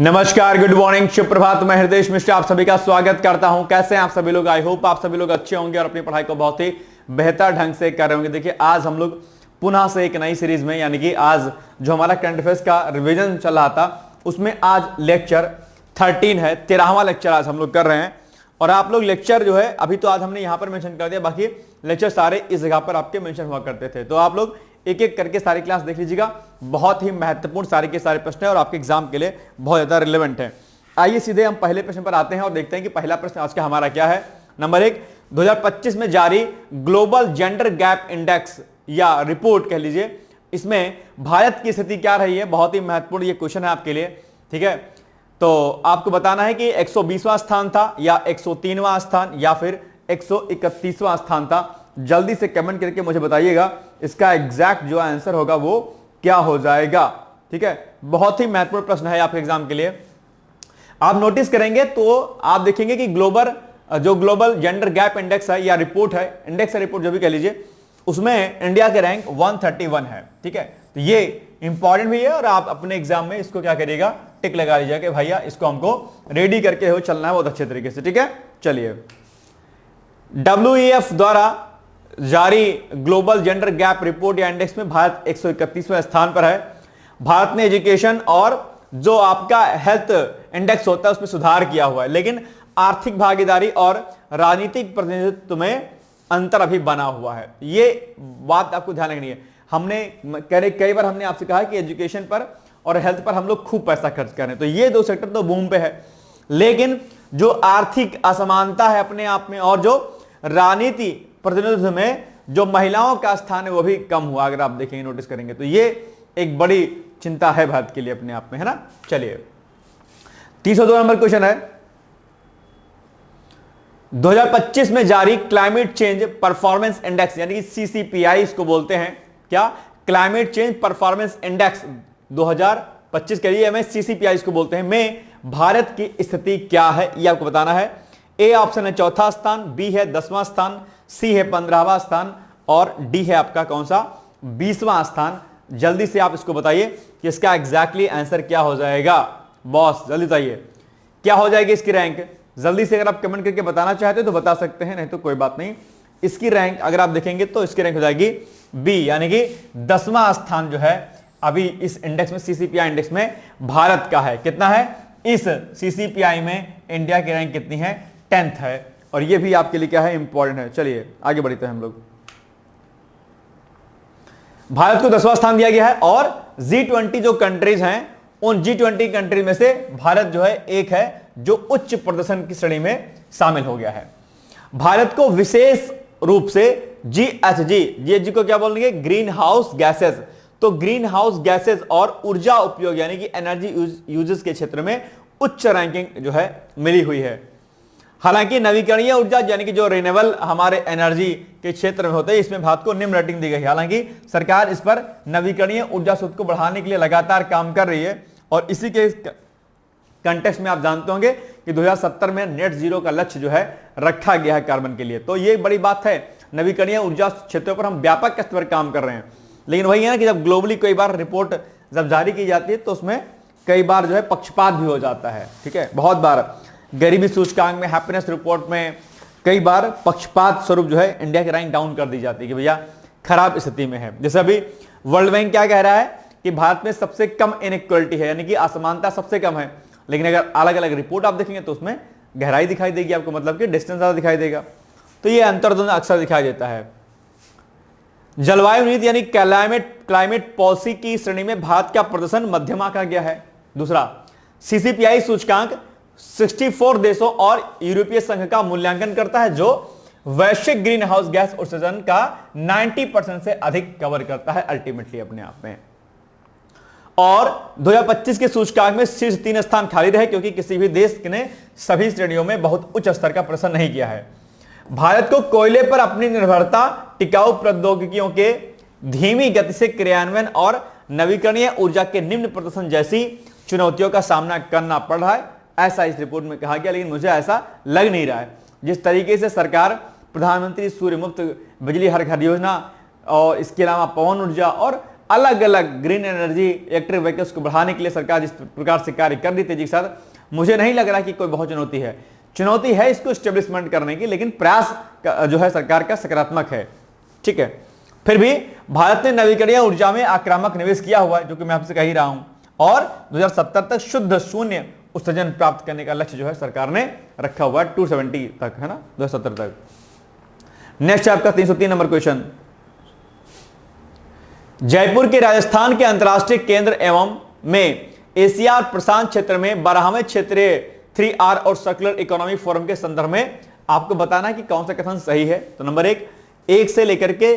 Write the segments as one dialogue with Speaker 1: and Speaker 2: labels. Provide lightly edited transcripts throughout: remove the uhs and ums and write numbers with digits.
Speaker 1: नमस्कार, good morning, शुभ प्रभात। मैं हृदय मिश्र आप सभी का स्वागत करता हूं। कैसे हैं आप सभी लोग? आई होप आप सभी लोग अच्छे होंगे और अपनी पढ़ाई को बहुत ही बेहतर ढंग से कर रहे होंगे। देखिए, आज हम लोग पुनः से एक नई सीरीज में, यानी कि आज जो हमारा करंट अफेयर्स का रिवीजन चल रहा था, उसमें आज लेक्चर 13 है, 13वां लेक्चर आज हम लोग कर रहे हैं। और आप लोग लेक्चर जो है अभी तो आज हमने यहां पर मेंशन कर दिया, बाकी लेक्चर सारे इस जगह पर आपके मेंशन हुआ करते थे। तो आप लोग एक एक करके सारी क्लास देख लीजिएगा। बहुत ही महत्वपूर्ण सारे के सारे प्रश्न है और आपके एग्जाम के लिए बहुत ज्यादा रिलेवेंट है। आइए सीधे हम पहले प्रश्न पर आते हैं और देखते हैं कि पहला प्रश्न आज का हमारा क्या है। नंबर 1, 2025 में जारी ग्लोबल जेंडर गैप इंडेक्स या रिपोर्ट कह लीजिए, इसमें भारत की स्थिति क्या रही है। बहुत ही महत्वपूर्ण ये क्वेश्चन है आपके लिए, ठीक है। तो आपको बताना है कि 120वां स्थान था या 103वां स्थान या फिर 131वां स्थान था। जल्दी से कमेंट करके मुझे बताइएगा इसका एग्जैक्ट जो आंसर होगा वो क्या हो जाएगा, ठीक है। बहुत ही महत्वपूर्ण प्रश्न है आपके एग्जाम के लिए। आप नोटिस करेंगे तो आप देखेंगे कि ग्लोबल जेंडर गैप इंडेक्स है या रिपोर्ट है, इंडेक्स है रिपोर्ट जो भी कह लीजिए, उसमें इंडिया के रैंक 131 है, ठीक है। तो ये इंपॉर्टेंट भी है और आप अपने एग्जाम में इसको क्या करिएगा, टिक लगा लीजिएगा कि भैया इसको हमको रेडी करके हो चलना है बहुत अच्छे तरीके से, ठीक है। चलिए, WEF द्वारा जारी ग्लोबल जेंडर गैप रिपोर्ट या इंडेक्स में भारत 131वें स्थान पर है। भारत ने एजुकेशन और जो आपका हेल्थ इंडेक्स होता है उसमें सुधार किया हुआ है, लेकिन आर्थिक भागीदारी और राजनीतिक प्रतिनिधित्व में अंतर अभी बना हुआ है। ये बात आपको ध्यान रखनी है। हमने कई बार हमने आपसे कहा कि एजुकेशन पर और हेल्थ पर हम लोग खूब पैसा खर्च कर रहे हैं, तो ये दो सेक्टर तो बूम पे है, लेकिन जो आर्थिक असमानता है अपने आप में और जो राजनीति प्रतिनिधित्व में जो महिलाओं का स्थान है वो भी कम हुआ, अगर आप देखेंगे नोटिस करेंगे तो ये एक बड़ी चिंता है भारत के लिए अपने आप में, है ना। चलिए, 302 नंबर क्वेश्चन है। 2025 में जारी क्लाइमेट चेंज परफॉर्मेंस इंडेक्स यानी कि CCPI इसको बोलते हैं, क्या? क्लाइमेट चेंज परफॉर्मेंस इंडेक्स 2025 के लिए हमें CCPI इसको बोलते हैं, में भारत की स्थिति क्या है ये आपको बताना है। ए ऑप्शन है चौथा स्थान, बी है 10वां स्थान, सी है 15वां स्थान और डी है आपका कौन सा, 20वां स्थान। जल्दी से आप इसको बताइए कि इसका एग्जैक्टली आंसर क्या हो जाएगा। बॉस जल्दी बताइए क्या हो जाएगी इसकी रैंक। जल्दी से अगर आप कमेंट करके बताना चाहते हो तो बता सकते हैं, नहीं तो कोई बात नहीं। इसकी रैंक अगर आप देखेंगे तो इसकी रैंक हो जाएगी बी, यानी कि 10वां स्थान जो है अभी इस इंडेक्स में, CCPI इंडेक्स में भारत का है। कितना है इस CCPI में? इंडिया की रैंक कितनी है? 10th है। और ये भी आपके लिए क्या है, इंपॉर्टेंट है। चलिए आगे बढ़ते हैं हम लोग। भारत को 10वां स्थान दिया गया है और G20 जो कंट्रीज हैं उन G20 कंट्रीज में से भारत जो है एक है जो उच्च प्रदर्शन की श्रेणी में शामिल हो गया है। भारत को विशेष रूप से GHG को क्या बोलेंगे, ग्रीन हाउस गैसेस। तो ग्रीन हाउस गैसेस और ऊर्जा उपयोग यानी कि एनर्जी यूजेस के क्षेत्र में उच्च रैंकिंग जो है मिली हुई है। हालांकि नवीकरणीय ऊर्जा यानी कि जो रिन्यूएबल हमारे एनर्जी के क्षेत्र में होते हैं, इसमें भारत को निम्न रेटिंग दी गई है। हालांकि सरकार इस पर नवीकरणीय ऊर्जा स्रोत को बढ़ाने के लिए लगातार काम कर रही है और इसी के कंटेक्स्ट में आप जानते होंगे कि 2070 में नेट जीरो का लक्ष्य जो है रखा गया है कार्बन के लिए। तो ये बड़ी बात है, नवीकरणीय ऊर्जा क्षेत्रों पर हम व्यापक स्तर पर काम कर रहे हैं। लेकिन वही है ना कि जब ग्लोबली कई बार रिपोर्ट जब जारी की जाती है तो उसमें कई बार जो है पक्षपात भी हो जाता है, ठीक है। बहुत बार गरीबी सूचकांक में, हैप्पीनेस रिपोर्ट में कई बार पक्षपात स्वरूप जो है इंडिया की रैंक डाउन कर दी जाती है कि भैया खराब स्थिति में है। जैसे अभी वर्ल्ड बैंक क्या कह रहा है कि भारत में सबसे कम इनइक्वालिटी है, यानी कि असमानता सबसे कम है। लेकिन अगर अलग अलग रिपोर्ट आप देखेंगे तो उसमें गहराई दिखाई देगी आपको, मतलब कि डिस्टेंस ज्यादा दिखाई देगा। तो ये अंतर दोनों अक्सर दिखाई देता है। जलवायु नीति यानी क्लाइमेट पॉलिसी की श्रेणी में भारत का प्रदर्शन मध्यमा का गया है। दूसरा, CCPI सूचकांक 64 देशों और यूरोपीय संघ का मूल्यांकन करता है जो वैश्विक ग्रीन हाउस गैस उत्सर्जन का 90% से अधिक कवर करता है अल्टीमेटली अपने आप में। और 2025 के सूचकांक में शीर्ष 3 स्थान खाली रहे क्योंकि किसी भी देश ने सभी श्रेणियों में बहुत उच्च स्तर का प्रदर्शन नहीं किया है। भारत को कोयले पर अपनी निर्भरता, टिकाऊ प्रौद्योगिकियों के धीमी गति से क्रियान्वयन और नवीकरणीय ऊर्जा के निम्न प्रदर्शन जैसी चुनौतियों का सामना करना पड़ रहा है, ऐसा इस रिपोर्ट में कहा गया। लेकिन मुझे ऐसा लग नहीं रहा है। जिस तरीके से सरकार प्रधानमंत्री सूर्य मुक्त बिजली हर घर योजना और इसके अलावा पवन ऊर्जा और अलग अलग ग्रीन एनर्जी इलेक्ट्रिक व्हीकल्स को बढ़ाने के लिए सरकार जिस प्रकार से कार्य कर रही तेजी के साथ, मुझे नहीं लग रहा कि कोई बहुत चुनौती है। चुनौती है इसको स्टेब्लिशमेंट करने की, लेकिन प्रयास जो है सरकार का सकारात्मक है। ठीक है, फिर भी भारत ने नवीकरणीय ऊर्जा में आक्रामक निवेश किया हुआ है, जो कि मैं आपसे कह ही रहा हूं, और 2070 तक शुद्ध शून्य उत्सर्जन प्राप्त करने का लक्ष्य जो है सरकार ने रखा हुआ है 270 तक, है ना, 2070 तक। नेक्स्ट आपका 303 नंबर क्वेश्चन, जयपुर के राजस्थान के अंतरराष्ट्रीय केंद्र एवं में एशिया और प्रशांत क्षेत्र में 12वें क्षेत्रीय 3R और सर्कुलर इकोनॉमी फोरम के संदर्भ में आपको बताना है कि कौन सा कथन सही है। तो नंबर 1 से लेकर के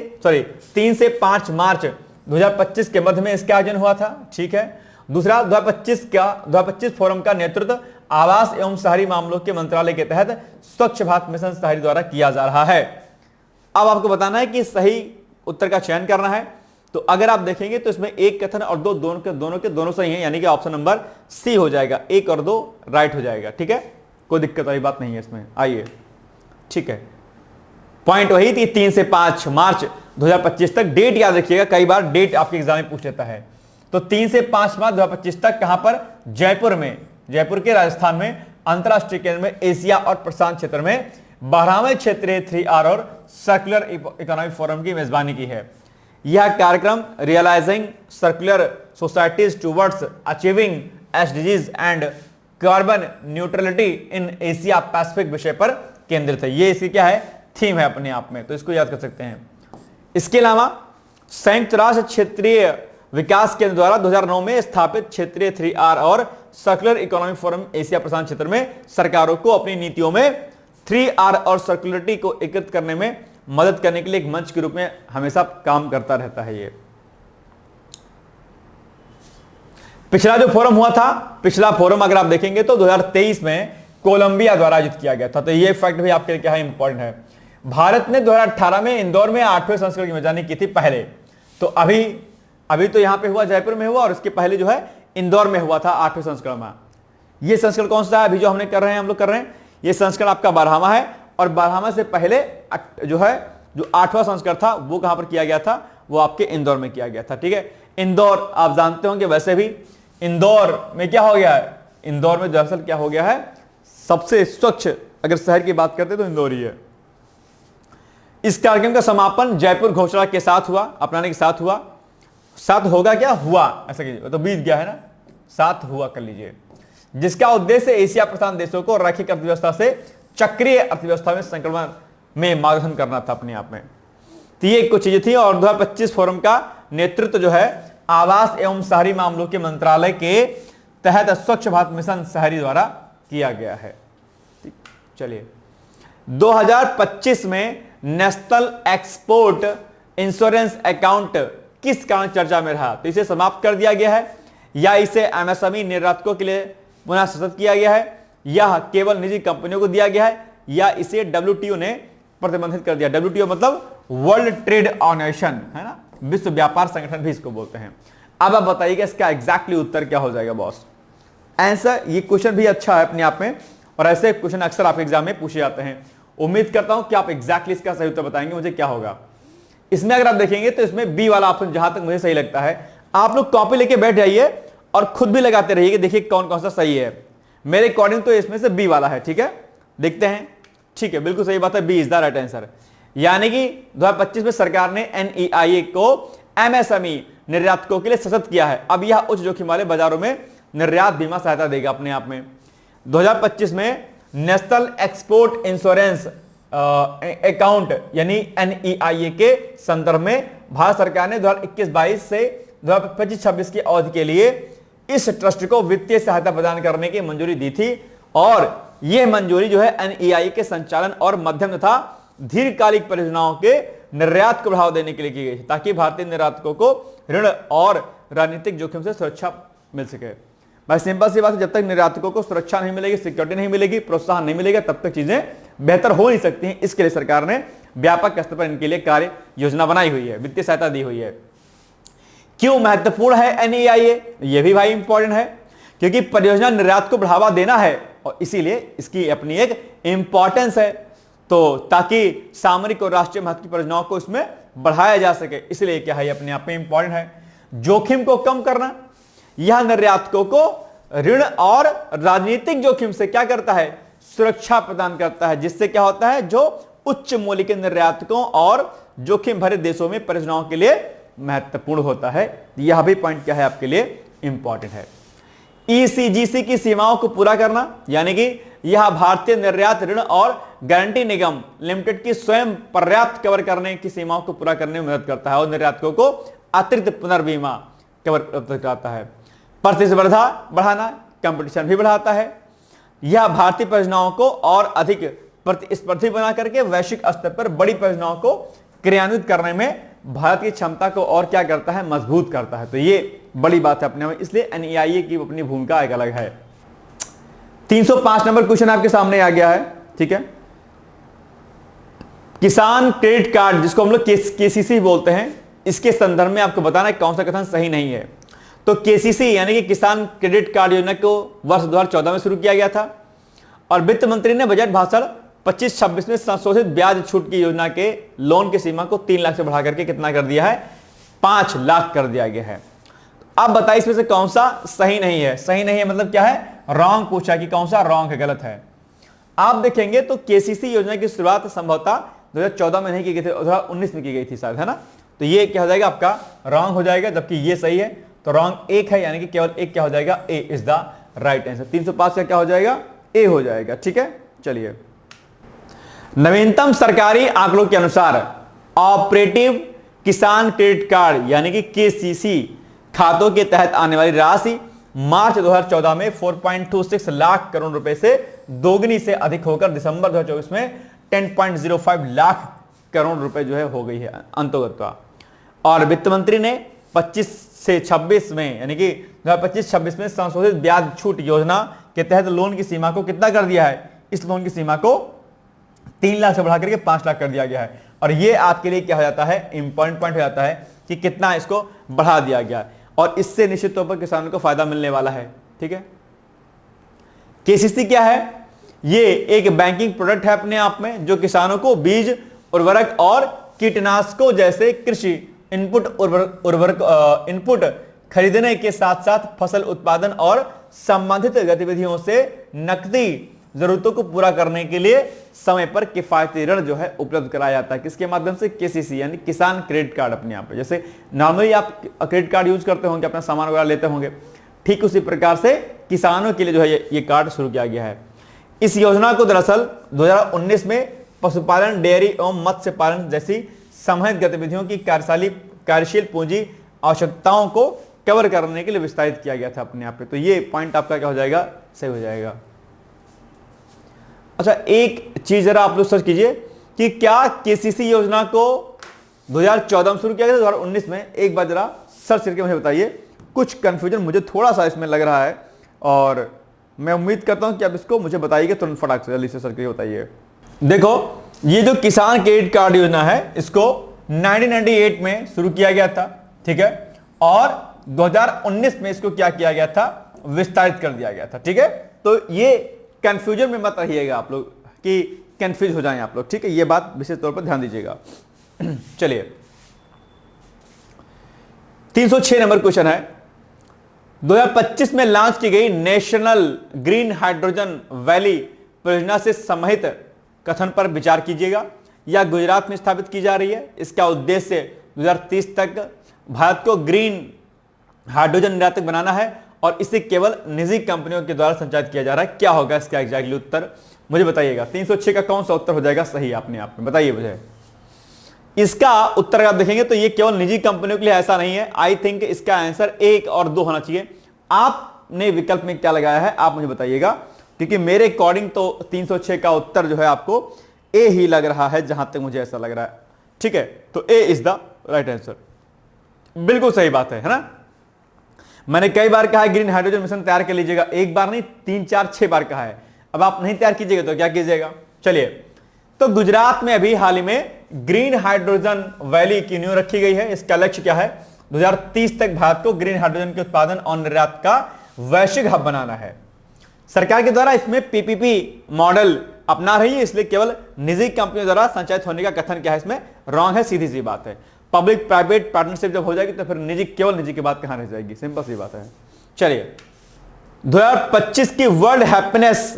Speaker 1: 3 से 5 मार्च 2025 के मध्य में इसका आयोजन हुआ था। ठीक है। दूसरा, 2025 फोरम का नेतृत्व आवास एवं शहरी मामलों के मंत्रालय के तहत स्वच्छ भारत मिशन शहरी द्वारा किया जा रहा है। अब आपको बताना है कि सही उत्तर का चयन करना है। तो अगर आप देखेंगे तो इसमें एक कथन और दो दोनों सही हैं, यानी कि ऑप्शन नंबर सी हो जाएगा, 1 और 2 राइट हो जाएगा। ठीक है, कोई दिक्कत वाली बात नहीं है इसमें। आइए, ठीक है, पॉइंट वही थी 3 से 5 मार्च 2025 तक। डेट याद रखिएगा, कई बार डेट आपके एग्जाम में पूछ लेता है। तो 3 से 5 मार्च 2025 तक कहां पर? जयपुर में, जयपुर के राजस्थान में अंतरराष्ट्रीय केंद्र में एशिया और प्रशांत क्षेत्र में 12वें क्षेत्रीय 3R और सर्कुलर इकोनॉमिक फोरम की मेजबानी की है। यह कार्यक्रम realising circular societies towards achieving SDGs and carbon neutrality in Asia Pacific विषय पर केंद्रित है। ये इसकी क्या है? थीम है अपने आप में, तो इसको याद कर सकते हैं। इसके अलावा संयुक्त राष्ट्र क्षेत्रीय विकास केंद्र द्वारा 2009 में स्थापित क्षेत्रीय 3R और सर्कुलर इकोनॉमिक फोरम एशिया प्रशांत क्षेत्र में सरकारों को अपनी नीतियों में 3R और सर्कुलरिटी को एकीकृत करने में मदद करने के लिए एक मंच के रूप में हमेशा काम करता रहता है। ये पिछला जो फोरम हुआ था, पिछला फोरम अगर आप देखेंगे तो 2023 में कोलंबिया द्वारा आयोजित किया गया था। तो ये फैक्ट भी आपके लिए क्या है? इंपॉर्टेंट है। भारत ने 2018 में इंदौर में 8वें संस्करण की मेजबानी की थी पहले। तो अभी तो यहां पे हुआ, जयपुर में हुआ, और उसके पहले जो है इंदौर में हुआ था 8वें संस्करण में। ये संस्करण कौन सा है अभी जो हम लोग कर रहे हैं? ये संस्करण आपका 12वां है, और 12वां से पहले जो 8वां संस्करण था वो कहां पर किया गया था? वो आपके इंदौर में किया गया था। ठीक है, इंदौर आप जानते होंगे, वैसे भी इंदौर में क्या हो गया है? इंदौर में दरअसल क्या हो गया है? सबसे स्वच्छ अगर शहर की बात करते तो इंदौर ही है। इस कार्यक्रम का समापन जयपुर घोषणा के साथ हुआ, अपनाने के साथ हुआ। साथ होगा क्या? हुआ, ऐसा कीजिए, तो बीत गया है ना, साथ हुआ कर लीजिए। जिसका उद्देश्य एशिया प्रशांत देशों को रैखिक अर्थव्यवस्था से चक्रीय अर्थव्यवस्था में संक्रमण में मार्गदर्शन करना था अपने आप में। तो ये कुछ चीजें थी। और 2025 फोरम का नेतृत्व जो है आवास एवं शहरी मामलों के मंत्रालय के तहत स्वच्छ भारत मिशन शहरी द्वारा किया गया है। चलिए, 2025 में नेशनल एक्सपोर्ट इंश्योरेंस अकाउंट किस कारण चर्चा में रहा? तो इसे समाप्त कर दिया गया है, या इसे एमएसएमई निर्यातकों के लिए पुनः सशक्त किया गया है, यह केवल निजी कंपनियों को दिया गया है, या इसे डब्ल्यूटीओ ने प्रतिबंधित कर दिया। डब्ल्यूटीओ मतलब वर्ल्ड ट्रेड ऑर्गेनाइजेशन, है ना, विश्व व्यापार संगठन भी इसको बोलते हैं। अब आप बताइएगा इसका एग्जैक्टली उत्तर क्या हो जाएगा बॉस? आंसर, ये क्वेश्चन भी अच्छा है अपने आप में, और ऐसे क्वेश्चन अक्सर आपके एग्जाम में पूछे जाते हैं। उम्मीद करता हूं कि आप एग्जैक्टली इसका सही उत्तर बताएंगे मुझे क्या होगा। इसमें अगर आप देखेंगे तो इसमें बी वाला ऑप्शन जहां तक मुझे सही लगता है। आप लोग कॉपी लेके बैठ जाइए और खुद भी लगाते रहिए, देखिए कौन कौन सा सही है। मेरे अकॉर्डिंग तो इसमें से बी वाला है। ठीक है, देखते हैं। ठीक है, बिल्कुल सही बात है, B is the right answer. यानी कि 2025 में सरकार ने एनईआईए को एमएसएमई निर्यातकों के लिए सशक्त किया है। अब यह उच्च जोखिम वाले बाजारों में निर्यात बीमा सहायता देगा अपने आप में। 2025 में नेशनल एक्सपोर्ट इंश्योरेंस अकाउंट यानी एनईआईए के संदर्भ में भारत सरकार ने 2021-22 से 2025-26 की अवधि के लिए इस ट्रस्ट को वित्तीय सहायता प्रदान करने की मंजूरी दी थी। और यह मंजूरी जो है एनईआईए के संचालन और मध्यम तथा दीर्घकालिक परियोजनाओं के निर्यात को बढ़ावा देने के लिए की गई, ताकि भारतीय निर्यातकों को ऋण और राजनीतिक जोखिम से सुरक्षा मिल सके। भाई सिंपल सी बात है, जब तक निर्यातकों को सुरक्षा नहीं मिलेगी, सिक्योरिटी नहीं मिलेगी, प्रोत्साहन नहीं मिलेगा, तब तक चीजें बेहतर हो नहीं सकती हैं। इसके लिए सरकार ने व्यापक स्तर पर इनके लिए कार्य योजना बनाई हुई है, वित्तीय सहायता दी हुई है। क्यों महत्वपूर्ण है एनईआईए? यह भी भाई इंपॉर्टेंट है, क्योंकि परियोजना निर्यात को बढ़ावा देना है और इसीलिए इसकी अपनी एक इंपॉर्टेंस है। तो ताकि सामरिक और राष्ट्रीय महत्व की परियोजनाओं को इसमें बढ़ाया जा सके, इसलिए क्या है अपने आप में इंपॉर्टेंट है। जोखिम को कम करना। यह निर्यातकों को ऋण और राजनीतिक जोखिम से क्या करता है, सुरक्षा प्रदान करता है, जिससे क्या होता है, जो उच्च मूल्य के निर्यातकों और जोखिम भरे देशों में परियोजनाओं के लिए महत्वपूर्ण होता है। यह भी पॉइंट क्या है आपके लिए इंपॉर्टेंट है। ईसीजीसी की सीमाओं को पूरा करना, यानी कि यह भारतीय निर्यात ऋण और गारंटी निगम लिमिटेड की स्वयं पर्याप्त कवर करने की सीमाओं को पूरा करने में मदद करता है और निर्यातकों को अतिरिक्त पुनर्बीमा कवर करता है। प्रतिस्पर्धा बढ़ाना, कंपटीशन भी बढ़ाता है। यह भारतीय परियोजनाओं को और अधिक प्रतिस्पर्धी बना करके वैश्विक स्तर पर बड़ी परियोजनाओं को क्रियान्वित करने में भारत की क्षमता को और क्या करता है, मजबूत करता है। तो ये बड़ी बात है अपने में, इसलिए एनईआईए की अपनी भूमिका एक अलग है। 305 नंबर क्वेश्चन आपके सामने आ गया है, ठीक है। किसान क्रेडिट कार्ड, जिसको हम लोग केसीसी बोलते हैं, इसके संदर्भ में आपको बताना है कौन सा कथन सही नहीं है। तो केसीसी यानी कि किसान क्रेडिट कार्ड योजना को वर्ष 2014 में शुरू किया गया था और वित्त मंत्री ने बजट भाषण 25-26 में संशोधित ब्याज छूट की योजना के लोन की सीमा को 3 लाख से बढ़ा करके कितना कर दिया है, 5 लाख कर दिया गया है। अब बताइए इसमें से कौन सा सही नहीं है। सही नहीं है मतलब क्या है, रॉन्ग पूछा कि कौन सा रॉन्ग है, गलत है। आप देखेंगे तो केसीसी योजना की शुरुआत संभवतः 2014 में नहीं की गई थी, 2019 में की गई थी शायद, है ना। तो ये क्या हो जाएगा आपका रॉन्ग हो जाएगा, जबकि ये सही है। तो रॉन्ग एक है, यानी कि केवल एक क्या हो जाएगा, ए इज द राइट आंसर। 305 का क्या हो जाएगा, ए हो जाएगा, ठीक है। चलिए, नवीनतम सरकारी आंकड़ों के अनुसार ऑपरेटिव किसान क्रेडिट कार्ड यानी कि केसीसी खातों के तहत आने वाली राशि मार्च 2014 में 4.26 लाख करोड़ रुपए से दोगुनी से अधिक होकर दिसंबर 2024 में 10.05 लाख करोड़ रुपए जो है हो गई है अंतर्गत। और वित्त मंत्री ने 25 से 26 में यानी कि 2025-26 में संशोधित ब्याज छूट योजना के तहत लोन की सीमा को कितना कर दिया है, इस लोन की सीमा को 3 लाख से बढ़ा करके 5 लाख कर दिया गया है। और ये आपके लिए क्या हो जाता है, इंपॉर्टेंट पॉइंट हो जाता है कि कितना इसको बढ़ा दिया गया है और इससे निश्चित तौर पर किसानों को फायदा मिलने वाला है, ठीक है। केसीसी क्या है, ये एक बैंकिंग प्रोडक्ट है अपने आप में, जो किसानों को बीज, उर्वरक और कीटनाशकों जैसे कृषि इनपुट खरीदने के साथ साथ फसल उत्पादन और संबंधित गतिविधियों से नकदी जरूरतों को पूरा करने के लिए समय पर किफायती ऋण जो है उपलब्ध कराया जाता है। किसके माध्यम से, केसीसी यानी किसान क्रेडिट कार्ड। अपने यहाँ पे जैसे नॉर्मली आप क्रेडिट कार्ड यूज करते होंगे, अपना सामान वगैरह लेते होंगे, ठीक उसी प्रकार से किसानों के लिए जो है ये कार्ड शुरू किया गया है। इस योजना को दरअसल 2019 में पशुपालन, डेयरी एवं मत्स्य पालन जैसी समूहित गतिविधियों की कार्यशील पूंजी आवश्यकताओं को कवर करने के लिए विस्तारित किया गया था अपने आप पे। तो ये पॉइंट आपका क्या हो जाएगा, सही हो जाएगा। अच्छा, एक चीज जरा आप लोग सर्च कीजिए कि क्या केसीसी योजना को 2014 में शुरू किया गया था, 2019 में, एक बार जरा सर्च करके मुझे बताइए। कुछ कंफ्यूजन मुझे थोड़ा सा इसमें लग रहा है और मैं उम्मीद करता हूं कि आप इसको मुझे बताइएगा तुरंत, फटाक से जल्दी से सर्च करके बताइए। देखो, ये जो किसान क्रेडिट कार्ड योजना है, इसको 1998 में शुरू किया गया था, ठीक है, और 2019 में इसको क्या किया गया था, विस्तारित कर दिया गया था, ठीक है। तो ये कंफ्यूजन में मत रहिएगा आप लोग कि कंफ्यूज हो जाएं आप लोग, ठीक है, ये बात विशेष तौर पर ध्यान दीजिएगा। चलिए, 306 नंबर क्वेश्चन है, 2025 में लॉन्च की गई नेशनल ग्रीन हाइड्रोजन वैली परियोजना से सम्मिलित कथन पर विचार कीजिएगा। यह गुजरात में स्थापित की जा रही है। इसका उद्देश्य 2030 तक भारत को ग्रीन हाइड्रोजन निर्यातक बनाना है और इसे केवल निजी कंपनियों के द्वारा संचालित किया जा रहा है। क्या होगा इसका एग्जैक्टली उत्तर, मुझे बताइएगा। 306 का कौन सा उत्तर हो जाएगा सही अपने आप में, बताइए मुझे। इसका उत्तर आप देखेंगे तो ये केवल निजी कंपनियों के लिए ऐसा नहीं है। आई थिंक इसका आंसर 1 और 2 होना चाहिए। आपने विकल्प में क्या लगाया है आप मुझे बताइएगा, क्योंकि मेरे अकॉर्डिंग तो 306 का उत्तर जो है आपको ए ही लग रहा है, जहां तक मुझे ऐसा लग रहा है, ठीक है। तो ए इज द राइट आंसर, बिल्कुल सही बात है ना। मैंने कई बार कहा है ग्रीन हाइड्रोजन मिशन तैयार कर लीजिएगा, एक बार नहीं 3, 4, 6 बार कहा है। अब आप नहीं तैयार कीजिएगा तो क्या कीजिएगा। चलिए, तो गुजरात में अभी हाल ही में ग्रीन हाइड्रोजन वैली की नींव रखी गई है। इसका लक्ष्य क्या है, 2030 तक भारत को ग्रीन हाइड्रोजन के उत्पादन और निर्यात का वैश्विक हब बनाना है। सरकार के द्वारा इसमें पीपीपी मॉडल अपना रही है, इसलिए केवल निजी कंपनियों द्वारा संचालित होने का कथन क्या है इसमें रॉन्ग है, सीधी सी बात है। पब्लिक प्राइवेट पार्टनरशिप जब हो जाएगी तो फिर निजी, केवल निजी की बात कहां रह जाएगी। सिंपल सी बात है। चलिए 2025 की वर्ल्ड हैप्पीनेस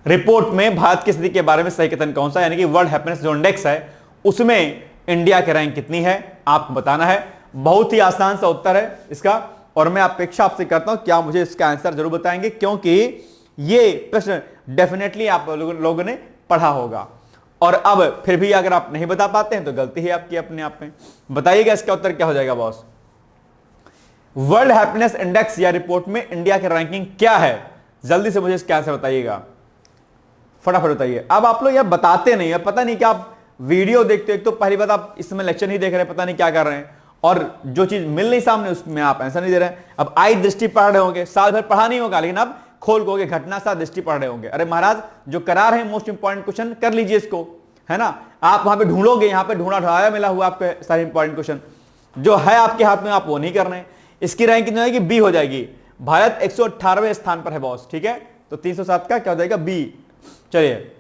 Speaker 1: रिपोर्ट में भारत की स्थिति के बारे में सही कथन कौन सा, यानी कि वर्ल्ड हैप्पीनेस जो इंडेक्स है उसमें इंडिया की रैंक कितनी है आपको बताना है। बहुत ही आसान सा उत्तर है इसका, और मैं अपेक्षा आपसे करता हूं क्या मुझे इसका आंसर जरूर बताएंगे, क्योंकि ये प्रश्न डेफिनेटली आप लोगों ने पढ़ा होगा। और अब फिर भी अगर आप नहीं बता पाते हैं तो गलती है आपकी अपने आप में। बताइएगा इसका उत्तर क्या हो जाएगा बॉस। वर्ल्ड हैप्पीनेस इंडेक्स या रिपोर्ट में इंडिया की रैंकिंग क्या है, जल्दी से मुझे इसका आंसर बताइएगा, फटाफट बताइए। अब आप लोग यह बताते नहीं है, पता नहीं क्या आप वीडियो देखते तो पहली बात आप इस समय लेक्चर नहीं देख रहे, पता नहीं क्या कर रहे हैं, और जो चीज मिल नहीं सामने उसमें आप आंसर नहीं दे रहे हैं। अब आई दृष्टि पढ़ रहे होंगे, साल भर पढ़ा नहीं होगा, लेकिन अब खोल कोगे घटना सा दृष्टि पढ़ रहे होंगे। अरे महाराज जो करा रहे हैं मोस्ट इंपॉर्टेंट क्वेश्चन कर लीजिए इसको, है ना। आप वहां पे ढूंढोगे, यहाँ पे ढूंढा ढाया मिला हुआ आपके सारे इंपॉर्टेंट क्वेश्चन जो है आपके हाथ में, आप वो नहीं कर रहे हैं। इसकी रैंक कितनी होगी, बी हो जाएगी। भारत 118वें स्थान पर है बॉस, ठीक है, तो 307 का क्या हो जाएगा, बी। चलिए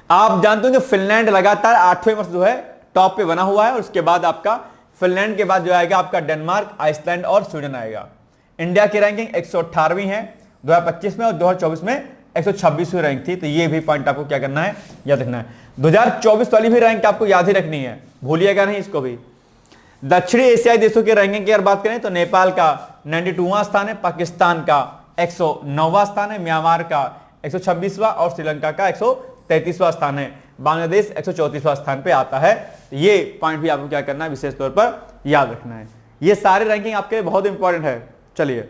Speaker 1: आप जानते हो कि फिनलैंड लगातार 8वें वर्ष जो है टॉप पे बना हुआ है, और उसके बाद आपका फिनलैंड के बाद जो आएगा आपका डेनमार्क, आइसलैंड और स्वीडन आएगा। इंडिया की रैंकिंग 118वीं है 2025 में, और 2024 में 126वीं रैंक थी। तो ये भी पॉइंट आपको क्या करना है, याद रखना है। 2024 वाली भी रैंक आपको याद ही रखनी है, भूलिएगा नहीं इसको भी। दक्षिणी एशियाई देशों की रैंकिंग की अगर बात करें तो नेपाल का 92वां स्थान है, पाकिस्तान का 109वां स्थान है, म्यांमार का 126वां और श्रीलंका का 133वां स्थान है। बांग्लादेश 134वां स्थान पे आता है। ये पॉइंट भी आपको क्या करना है, विशेष तौर पर याद रखना है। ये सारे रैंकिंग आपके लिए बहुत इंपॉर्टेंट है। चलिए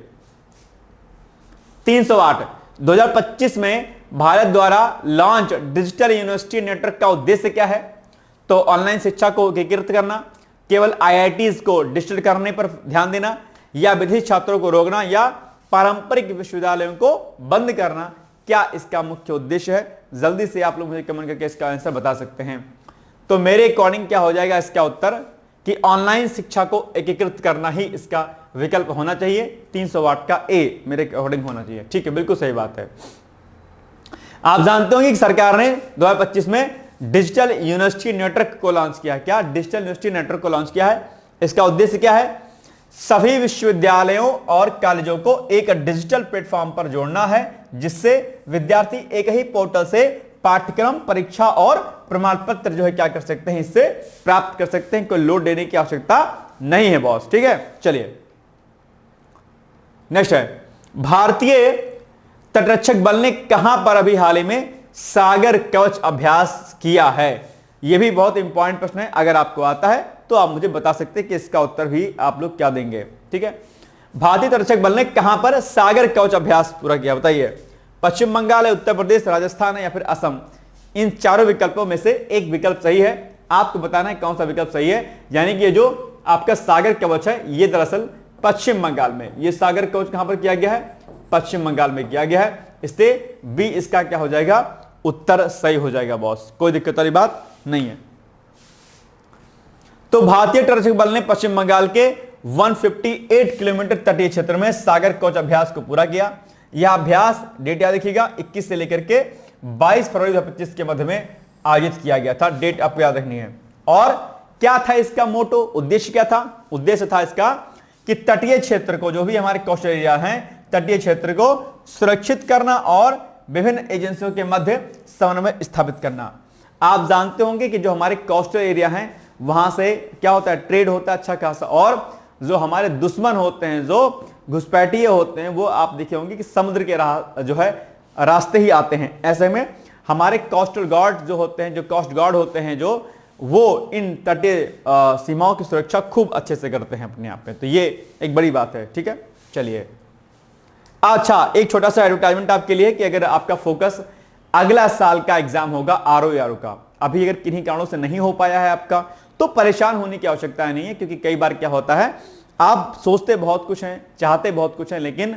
Speaker 1: 308 2025 में भारत द्वारा लॉन्च डिजिटल यूनिवर्सिटी नेटवर्क का उद्देश्य क्या है, तो ऑनलाइन शिक्षा को एकीकृत करना, केवल आईआईटीज को डिजिटल करने पर ध्यान देना, या विदेशी छात्रों को रोकना, या पारंपरिक विश्वविद्यालयों को बंद करना, क्या इसका मुख्य उद्देश्य है। जल्दी से आप लोग मुझे कमेंट करके इसका आंसर बता सकते हैं। तो मेरे अकॉर्डिंग क्या हो जाएगा इसका उत्तर, कि ऑनलाइन शिक्षा को एकीकृत करना ही इसका विकल्प होना चाहिए। 308 का ए मेरे अकॉर्डिंग होना चाहिए, ठीक है, बिल्कुल सही बात है। आप जानते होंगे कि सरकार ने 2025 में डिजिटल यूनिवर्सिटी नेटवर्क को लॉन्च किया। क्या डिजिटल यूनिवर्सिटी नेटवर्क को लॉन्च किया है, इसका उद्देश्य क्या है, सभी विश्वविद्यालयों और कॉलेजों को एक डिजिटल प्लेटफॉर्म पर जोड़ना है, जिससे विद्यार्थी एक ही पोर्टल से पाठ्यक्रम, परीक्षा और प्रमाण पत्र जो है क्या कर सकते हैं, इससे प्राप्त कर सकते हैं। कोई लोड देने की आवश्यकता नहीं है बॉस, ठीक है। चलिए नेक्स्ट है, भारतीय तटरक्षक बल ने कहां पर अभी हाल ही में सागर कवच अभ्यास किया है। यह भी बहुत इंपॉर्टेंट प्रश्न है, अगर आपको आता है तो आप मुझे बता सकते हैं कि इसका उत्तर भी आप लोग क्या देंगे, ठीक है। भारतीय तटरक्षक बल ने कहां पर सागर कवच अभ्यास पूरा किया, बताइए। पश्चिम बंगाल है, उत्तर प्रदेश, राजस्थान है, या फिर असम। इन चारों विकल्पों में से एक विकल्प सही है, आपको बताना है कौन सा विकल्प सही है। यानी कि ये जो आपका सागर कवच है ये दरअसल पश्चिम बंगाल में, ये सागर कवच कहां पर किया गया है, पश्चिम बंगाल में किया गया है। इससे बी इसका क्या हो जाएगा, उत्तर सही हो जाएगा बॉस, कोई दिक्कत वाली बात नहीं है। तो भारतीय तटरक्षक बल ने पश्चिम बंगाल के 158 किलोमीटर तटीय क्षेत्र में सागर कवच अभ्यास को पूरा किया। यह अभ्यास डेट याद रखिएगा 21 से लेकर के 22 फरवरी 2025 के मध्य में आयोजित किया गया था। डेट आपको याद रखनी है। और क्या था इसका मोटो, उद्देश्य क्या था, उद्देश्य था इसका कि तटीय क्षेत्र को, जो भी हमारे कोस्टल एरिया हैं, तटीय क्षेत्र को सुरक्षित करना और विभिन्न एजेंसियों के मध्य समन्वय स्थापित करना। आप जानते होंगे कि जो हमारे कोस्टल एरिया हैं वहां से क्या होता है, ट्रेड होता है अच्छा खासा, और जो हमारे दुश्मन होते हैं, जो घुसपैठिए होते हैं, वो आप देखे होंगे कि समुद्र के जो है रास्ते ही आते हैं। ऐसे में हमारे कोस्टल गार्ड जो होते हैं, जो कोस्ट गार्ड होते हैं, जो वो इन तटीय सीमाओं की सुरक्षा खूब अच्छे से करते हैं अपने आप में। तो ये एक बड़ी बात है, ठीक है। चलिए अच्छा, एक छोटा सा एडवर्टाइजमेंट आपके लिए कि अगर आपका फोकस अगला साल का एग्जाम होगा आरओ का, अभी अगर किन्हीं कारणों से नहीं हो पाया है आपका, तो परेशान होने की आवश्यकता नहीं है। क्योंकि कई बार क्या होता है, आप सोचते बहुत कुछ हैं, चाहते बहुत कुछ हैं, लेकिन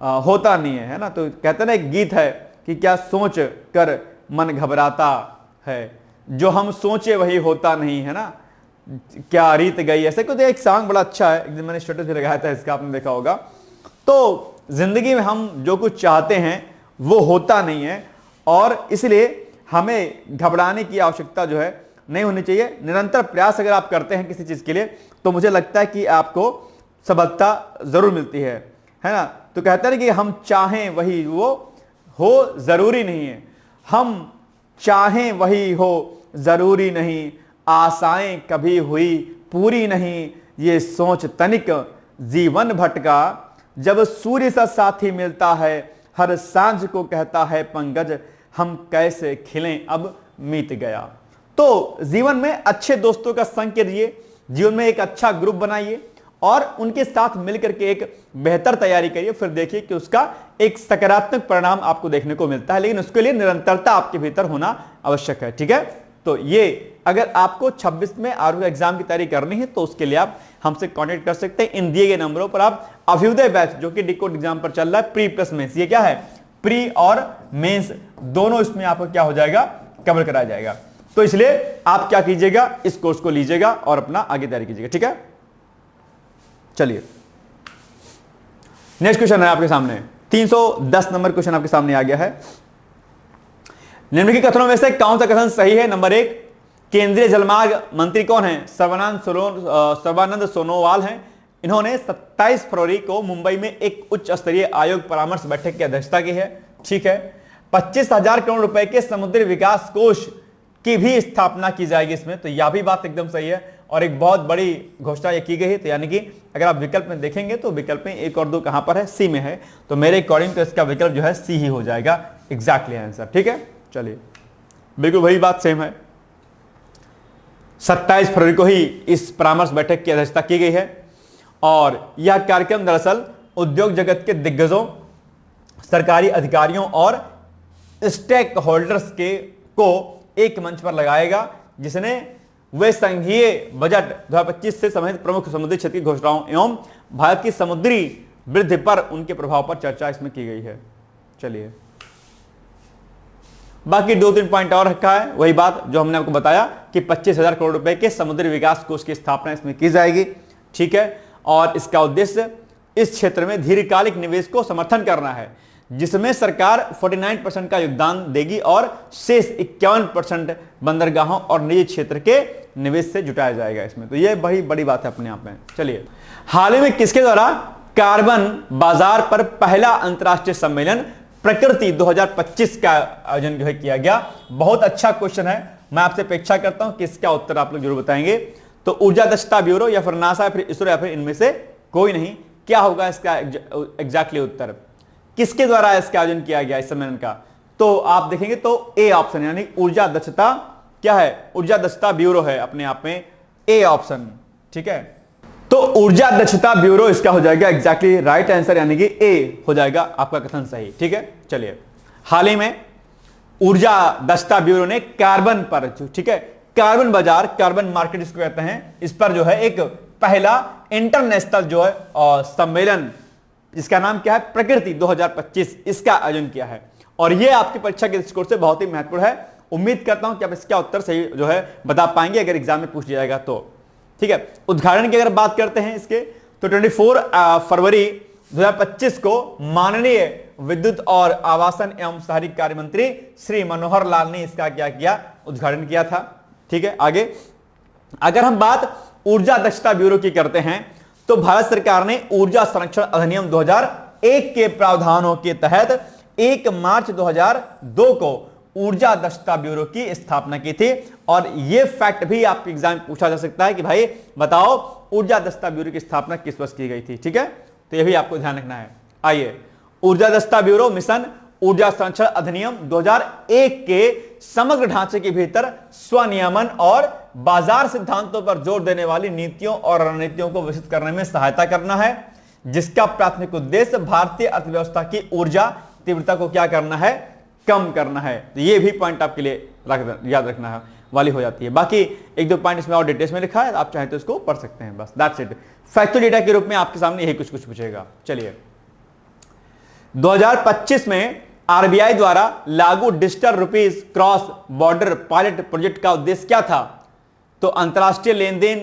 Speaker 1: होता नहीं है, है ना। तो कहते हैं ना, एक गीत है कि क्या सोच कर मन घबराता है, जो हम सोचे वही होता नहीं, है ना, क्या रीत गई, ऐसे कुछ। एक सॉन्ग बड़ा अच्छा है, एक दिन मैंने स्टेटस भी लगाया था इसका, आपने देखा होगा। तो जिंदगी में हम जो कुछ चाहते हैं वो होता नहीं है, और इसलिए हमें घबराने की आवश्यकता जो है नहीं होनी चाहिए। निरंतर प्रयास अगर आप करते हैं किसी चीज के लिए तो मुझे लगता है कि आपको सफलता जरूर मिलती है ना। तो कहते हैं कि हम चाहें वही वो हो जरूरी नहीं है, हम चाहें वही हो जरूरी नहीं, आशाएं कभी हुई पूरी नहीं, ये सोच तनिक जीवन भटका, जब सूर्य सा साथी मिलता है हर सांझ को कहता है पंकज, हम कैसे खिलें अब मीत गया। तो जीवन में अच्छे दोस्तों का संग कीजिए, जीवन में एक अच्छा ग्रुप बनाइए और उनके साथ मिलकर के एक बेहतर तैयारी करिए, फिर देखिए कि उसका एक सकारात्मक परिणाम आपको देखने को मिलता है। लेकिन उसके लिए निरंतरता आपके भीतर होना आवश्यक है, ठीक है। तो ये अगर आपको 26 में आरोग्य एग्जाम की तैयारी करनी है तो उसके लिए आप हमसे कांटेक्ट कर सकते हैं। इन दिए गए नंबरों पर आप अभ्युदय बैच जो कि डिकोड एग्जाम पर चल रहा है, प्री प्लस मेंस, ये क्या है, प्री और मेंस दोनों इसमें आपको क्या हो जाएगा, कवर कराया जाएगा। तो इसलिए आप क्या कीजिएगा, इस कोर्स को लीजिएगा और अपना आगे तैयारी कीजिएगा, ठीक है। चलिए नेक्स्ट क्वेश्चन है आपके सामने, 310 नंबर क्वेश्चन आपके सामने आ गया है। निम्नलिखित कथनों में से कौन सा कथन सही है। नंबर 1, केंद्रीय जलमार्ग मंत्री कौन है, सर्बानंद सोनोवाल हैं। इन्होंने 27 फरवरी को मुंबई में एक उच्च स्तरीय आयोग परामर्श बैठक की अध्यक्षता की है, ठीक है। 25,000 करोड़ रुपए के समुद्री विकास कोष की भी स्थापना की जाएगी इसमें, तो यह भी बात एकदम सही है और एक बहुत बड़ी घोषणा यह की गई है। तो यानी कि अगर आप विकल्प में देखेंगे तो विकल्प में 1 और 2 कहां पर है, सी में है, तो मेरे अकॉर्डिंग तो इसका विकल्प जो है सी ही हो जाएगा एग्जैक्टली आंसर, ठीक है। चलिए बिल्कुल वही बात सेम है, 27 फरवरी को ही इस परामर्श बैठक की अध्यक्षता की गई है और यह कार्यक्रम दरअसल उद्योग जगत के दिग्गजों, सरकारी अधिकारियों और स्टेक होल्डर्स को एक मंच पर लगाएगा, जिसने वे संघीय बजट 2025 से संबंधित प्रमुख समुद्री क्षेत्र की घोषणाओं एवं भारत की समुद्री वृद्धि पर उनके प्रभाव पर चर्चा इसमें की गई है। चलिए बाकी 2-3 पॉइंट और रखा है, वही बात जो हमने आपको बताया कि 25,000 करोड़ रुपए के समुद्री विकास कोष की स्थापना इसमें की जाएगी, ठीक है। और इसका उद्देश्य इस क्षेत्र में दीर्घकालिक निवेश को समर्थन करना है, जिसमें सरकार 49% का योगदान देगी और शेष 51% बंदरगाहों और निजी क्षेत्र के निवेश से जुटाया जाएगा इसमें। तो यह बड़ी बड़ी बात है अपने आप में। चलिए, हाल ही में किसके द्वारा कार्बन बाजार पर पहला अंतरराष्ट्रीय सम्मेलन प्रकृति 2025 का आयोजन जो है किया गया? बहुत अच्छा क्वेश्चन है, मैं आपसे अपेक्षा करता हूं कि इसका उत्तर आप लोग जरूर बताएंगे। तो ऊर्जा दक्षता ब्यूरो या फिर नासा या फिर इसरो या फिर इनमें से कोई नहीं, क्या होगा इसका एग्जैक्टली उत्तर? किसके द्वारा इसका आयोजन किया गया इस सम्मेलन का? तो आप देखेंगे तो ए ऑप्शन, यानी ऊर्जा दक्षता क्या है, ऊर्जा दक्षता ब्यूरो है अपने आप में, ए ऑप्शन, ठीक है। तो ऊर्जा दक्षता ब्यूरो इसका हो जाएगा एग्जैक्टली राइट आंसर, यानी कि ए हो जाएगा आपका कथन सही, ठीक है। चलिए, हाल ही में ऊर्जा दक्षता ब्यूरो ने कार्बन पर, ठीक है, कार्बन बाजार, कार्बन मार्केट इसको कहते हैं, इस पर जो है एक पहला इंटरनेशनल जो है सम्मेलन, जिसका नाम क्या है, प्रकृति 2025, इसका आयोजन किया है। और यह आपकी परीक्षा के दृष्टिकोण से बहुत ही महत्वपूर्ण है। उम्मीद करता हूं कि आप इसका उत्तर सही जो है बता पाएंगे अगर एग्जाम में पूछ जाएगा तो, ठीक है। उद्घाटन की अगर बात करते हैं इसके, तो 24 फरवरी 2025 को माननीय विद्युत और आवासन एवं शहरी कार्य मंत्री श्री मनोहर लाल ने इसका क्या किया, उद्घाटन किया था, ठीक है। आगे अगर हम बात ऊर्जा दक्षता ब्यूरो की करते हैं, तो भारत सरकार ने ऊर्जा संरक्षण अधिनियम 2001 के प्रावधानों के तहत 1 मार्च 2002 को ऊर्जा दक्षता ब्यूरो की स्थापना की थी। और यह फैक्ट भी आपके एग्जाम में पूछा जा सकता है कि भाई बताओ ऊर्जा दक्षता ब्यूरो की स्थापना किस वर्ष की गई थी, ठीक है। तो यह भी आपको ध्यान रखना है। आइए, ऊर्जा दक्षता ब्यूरो मिशन ऊर्जा संरक्षण अधिनियम 2001 के समग्र ढांचे के भीतर स्वनियमन और बाजार सिद्धांतों पर जोर देने वाली नीतियों और रणनीतियों को विकसित करने में सहायता करना है, जिसका प्राथमिक उद्देश्य भारतीय अर्थव्यवस्था की ऊर्जा तीव्रता को क्या करना है, कम करना है। तो ये भी पॉइंट आपके लिए याद रखना है वाली हो जाती है। बाकी 1-2 पॉइंट इसमें और डिटेल्स में लिखा है, आप चाहें तो इसको पढ़ सकते हैं, बस दैट्स इट। फैक्चुअल डेटा के रूप में आपके सामने यही कुछ पूछेगा। चलिए, 2025 में आरबीआई द्वारा लागू digital rupees cross border pilot project का उद्देश्य क्या था? तो अंतरराष्ट्रीय लेन देन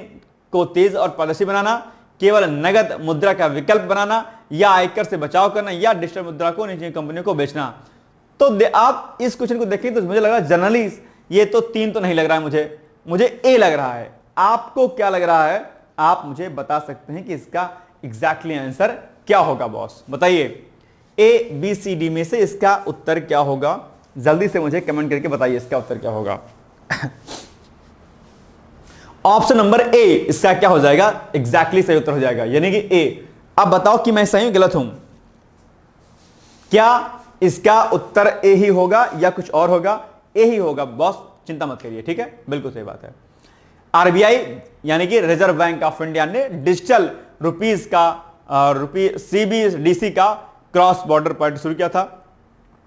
Speaker 1: को तेज और पारदर्शी बनाना, केवल नगद मुद्रा का विकल्प बनाना, या आयकर से बचाव करना, या डिजिटल मुद्रा को निजी कंपनियों को बेचना। तो आप इस क्वेश्चन को देखें तो मुझे लग रहा है जनरली ये तो 3 तो नहीं लग रहा है मुझे ए लग रहा है, आपको क्या लग रहा है? आप मुझे बता सकते हैं कि इसका एग्जैक्टली आंसर क्या होगा बॉस, बताइए। ए बी सी डी में से इसका उत्तर क्या होगा? जल्दी से मुझे कमेंट करके बताइए इसका उत्तर क्या होगा। ऑप्शन नंबर ए इसका क्या हो जाएगा? एग्जैक्टली सही उत्तर हो जाएगा, यानी कि ए। अब बताओ कि मैं सही हूं गलत हूं? क्या इसका उत्तर ए ही होगा या कुछ और होगा? ए ही होगा बॉस, चिंता मत करिए, ठीक है, बिल्कुल सही बात है। आरबीआई यानी कि रिजर्व बैंक ऑफ इंडिया ने डिजिटल रुपीज का सीबीडीसी का क्रॉस बॉर्डर पॉइंट शुरू किया था।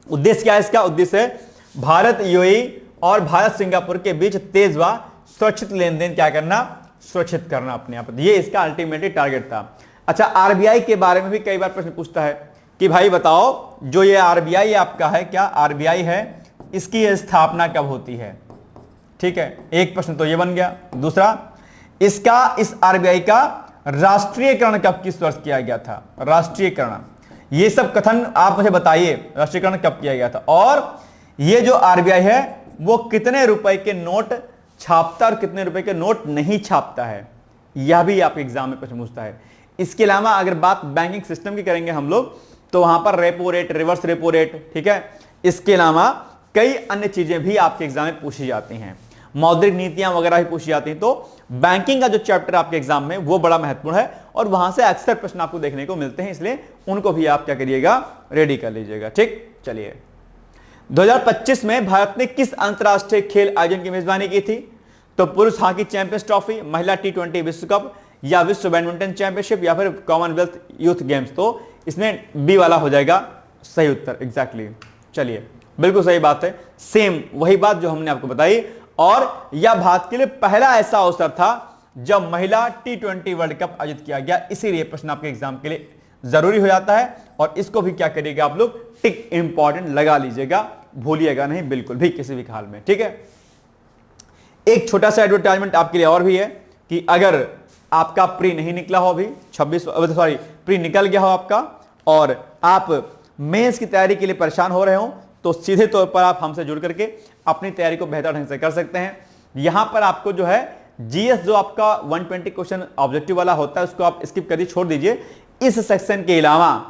Speaker 1: उद्देश्य क्या है इसका? उद्देश्य है भारत यूएई और भारत सिंगापुर के बीच तेज व सुरक्षित लेन देन क्या करना? सुरक्षित करना अपने आप। ये इसका अल्टीमेटली टारगेट था। अच्छा, आरबीआई के बारे में भी कई बार प्रश्न पूछता है कि भाई बताओ, जो ये आरबीआई आपका है, क्या आरबीआई है, इसकी स्थापना कब होती है? ठीक है, एक प्रश्न तो ये बन गया। दूसरा, इस आरबीआई का राष्ट्रीयकरण कब किस वर्ष किया गया था? राष्ट्रीयकरण, ये सब कथन आप मुझे बताइए, राष्ट्रीयकरण कब किया गया था? और ये जो आरबीआई है वो कितने रुपए के नोट छापता और कितने रुपए के नोट नहीं छापता है, यह भी आपके एग्जाम में प्रश्न पूछता है। इसके अलावा अगर बात बैंकिंग सिस्टम की करेंगे हम लोग, तो वहां पर repo rate, reverse repo rate, ठीक है, इसके अलावा कई अन्य चीजें भी आपके एग्जाम में पूछी जाती हैं, मौद्रिक नीतियां वगैरह भी पूछी जाती हैं। तो बैंकिंग का जो चैप्टर आपके एग्जाम में वो बड़ा महत्वपूर्ण है और वहां से अक्सर प्रश्न आपको देखने को मिलते हैं, इसलिए उनको भी आप क्या करिएगा? रेडी कर लीजिएगा। ठीक, चलिए। 2025 में भारत ने किस अंतरराष्ट्रीय खेल आयोजन की मेजबानी की थी? तो पुरुष हॉकी चैंपियंस ट्रॉफी, महिला T20 विश्व कप, या विश्व बैडमिंटन चैंपियनशिप, या फिर कॉमनवेल्थ यूथ गेम्स। तो इसमें बी वाला हो जाएगा सही उत्तर, एग्जैक्टली। चलिए, बिल्कुल सही बात है, सेम वही बात जो हमने आपको बताई। और यह भारत के लिए पहला ऐसा अवसर था जब महिला T20 वर्ल्ड कप आयोजित किया गया, इसीलिए प्रश्न आपके एग्जाम के लिए जरूरी हो जाता है। और इसको भी क्या करिएगा आप लोग? टिक इंपॉर्टेंट लगा लीजिएगा, भूलिएगा नहीं बिल्कुल भी, किसी भी हाल में। ठीक है, एक छोटा सा एडवर्टाइजमेंट आपके लिए और भी है कि अगर आपका प्री नहीं निकला हो अभी, प्री निकल गया हो आपका, और आप मेंस की तैयारी के लिए परेशान हो रहे हो, तो सीधे तौर पर आप हमसे जुड़ करके अपनी तैयारी को बेहतर ढंग से कर सकते हैं। यहां पर आपको जो है जीएस जो आपका 120 क्वेश्चन ऑब्जेक्टिव वाला होता है उसको आप स्किप करिए, छोड़ दीजिए। इस सेक्शन के अलावा,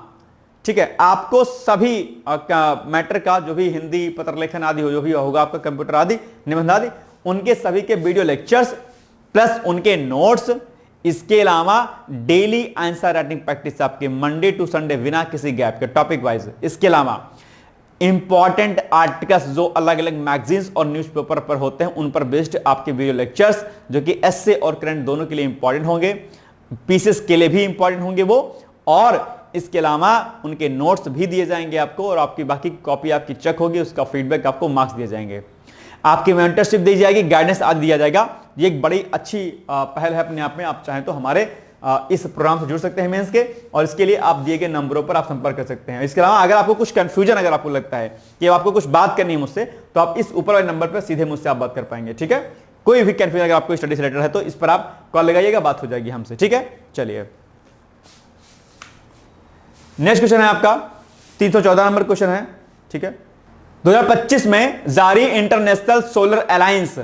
Speaker 1: ठीक है, आपको सभी मैटर का जो भी हिंदी पत्र लेखन आदि जो भी होगा आपका, कंप्यूटर आदि, निबंध आदि, उनके सभी के वीडियो लेक्चर्स प्लस उनके नोट्स, इसके अलावा डेली आंसर राइटिंग प्रैक्टिस आपके मंडे टू संडे बिना किसी गैप के, टॉपिक वाइज। इसके अलावा इंपॉर्टेंट आर्टिकल्स जो अलग अलग मैगजीन्स और न्यूज़पेपर पर होते हैं उन पर बेस्ड आपके वीडियो लेक्चर्स, जो कि एसए और करंट दोनों के लिए इंपॉर्टेंट होंगे, पीसीएस के लिए भी इंपॉर्टेंट होंगे वो, और इसके अलावा उनके नोट्स भी दिए जाएंगे आपको, और आपकी बाकी कॉपी आपकी चेक होगी, उसका फीडबैक आपको मार्क्स दिए जाएंगे, आपकी मेंटरशिप दी जाएगी, गाइडेंस आदि दिया जाएगा। ये एक बड़ी अच्छी पहल है अपने आप में। आप चाहें तो हमारे इस प्रोग्राम से जुड़ सकते हैं मेंस के, और इसके लिए आप दिए गए नंबरों पर आप संपर्क कर सकते हैं। इसके अलावा अगर आपको कुछ कंफ्यूजन अगर आपको लगता है कि आपको कुछ बात करनी है मुझसे, तो आप इस ऊपर वाले नंबर पर सीधे मुझसे आप बात कर पाएंगे। ठीक है, कोई भी कंफ्यूजन अगर आपको स्टडी से रिलेटेड है तो इस पर आप कॉल लगाइएगा, बात हो जाएगी हमसे। ठीक है, चलिए नेक्स्ट क्वेश्चन है आपका 314 नंबर क्वेश्चन है। ठीक है, 2025 में जारी international solar alliance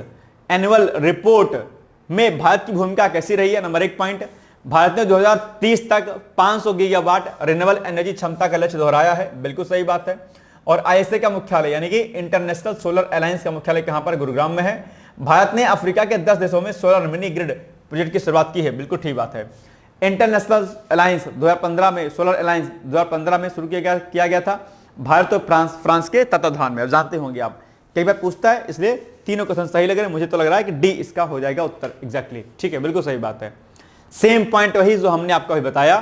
Speaker 1: annual report में भारत की भूमिका कैसी रही है? नंबर 1 पॉइंट, भारत ने 2030 तक 500 गीगावाट रिन्यूएबल एनर्जी क्षमता का लक्ष्य दोहराया है, बिल्कुल सही बात है। और आईएसए का मुख्यालय यानी कि इंटरनेशनल सोलर अलायंस का मुख्यालय कहां पर? गुरुग्राम में है। भारत ने अफ्रीका के 10 देशों में सोलर मिनी ग्रिड प्रोजेक्ट की शुरुआत की है, बिल्कुल ठीक बात है। इंटरनेशनल अलायंस 2015 में, सोलर अलायंस 2015 में शुरू किया गया था, भारत और फ्रांस के तत्वाधान में। अब जानते होंगे आप, कई बार पूछता है, इसलिए तीनों क्वेश्चन सही लग रहे हैं। मुझे तो लग रहा है कि डी इसका हो जाएगा उत्तर, एग्जैक्टली। ठीक है, बिल्कुल सही बात है। सेम पॉइंट वही जो हमने आपको अभी बताया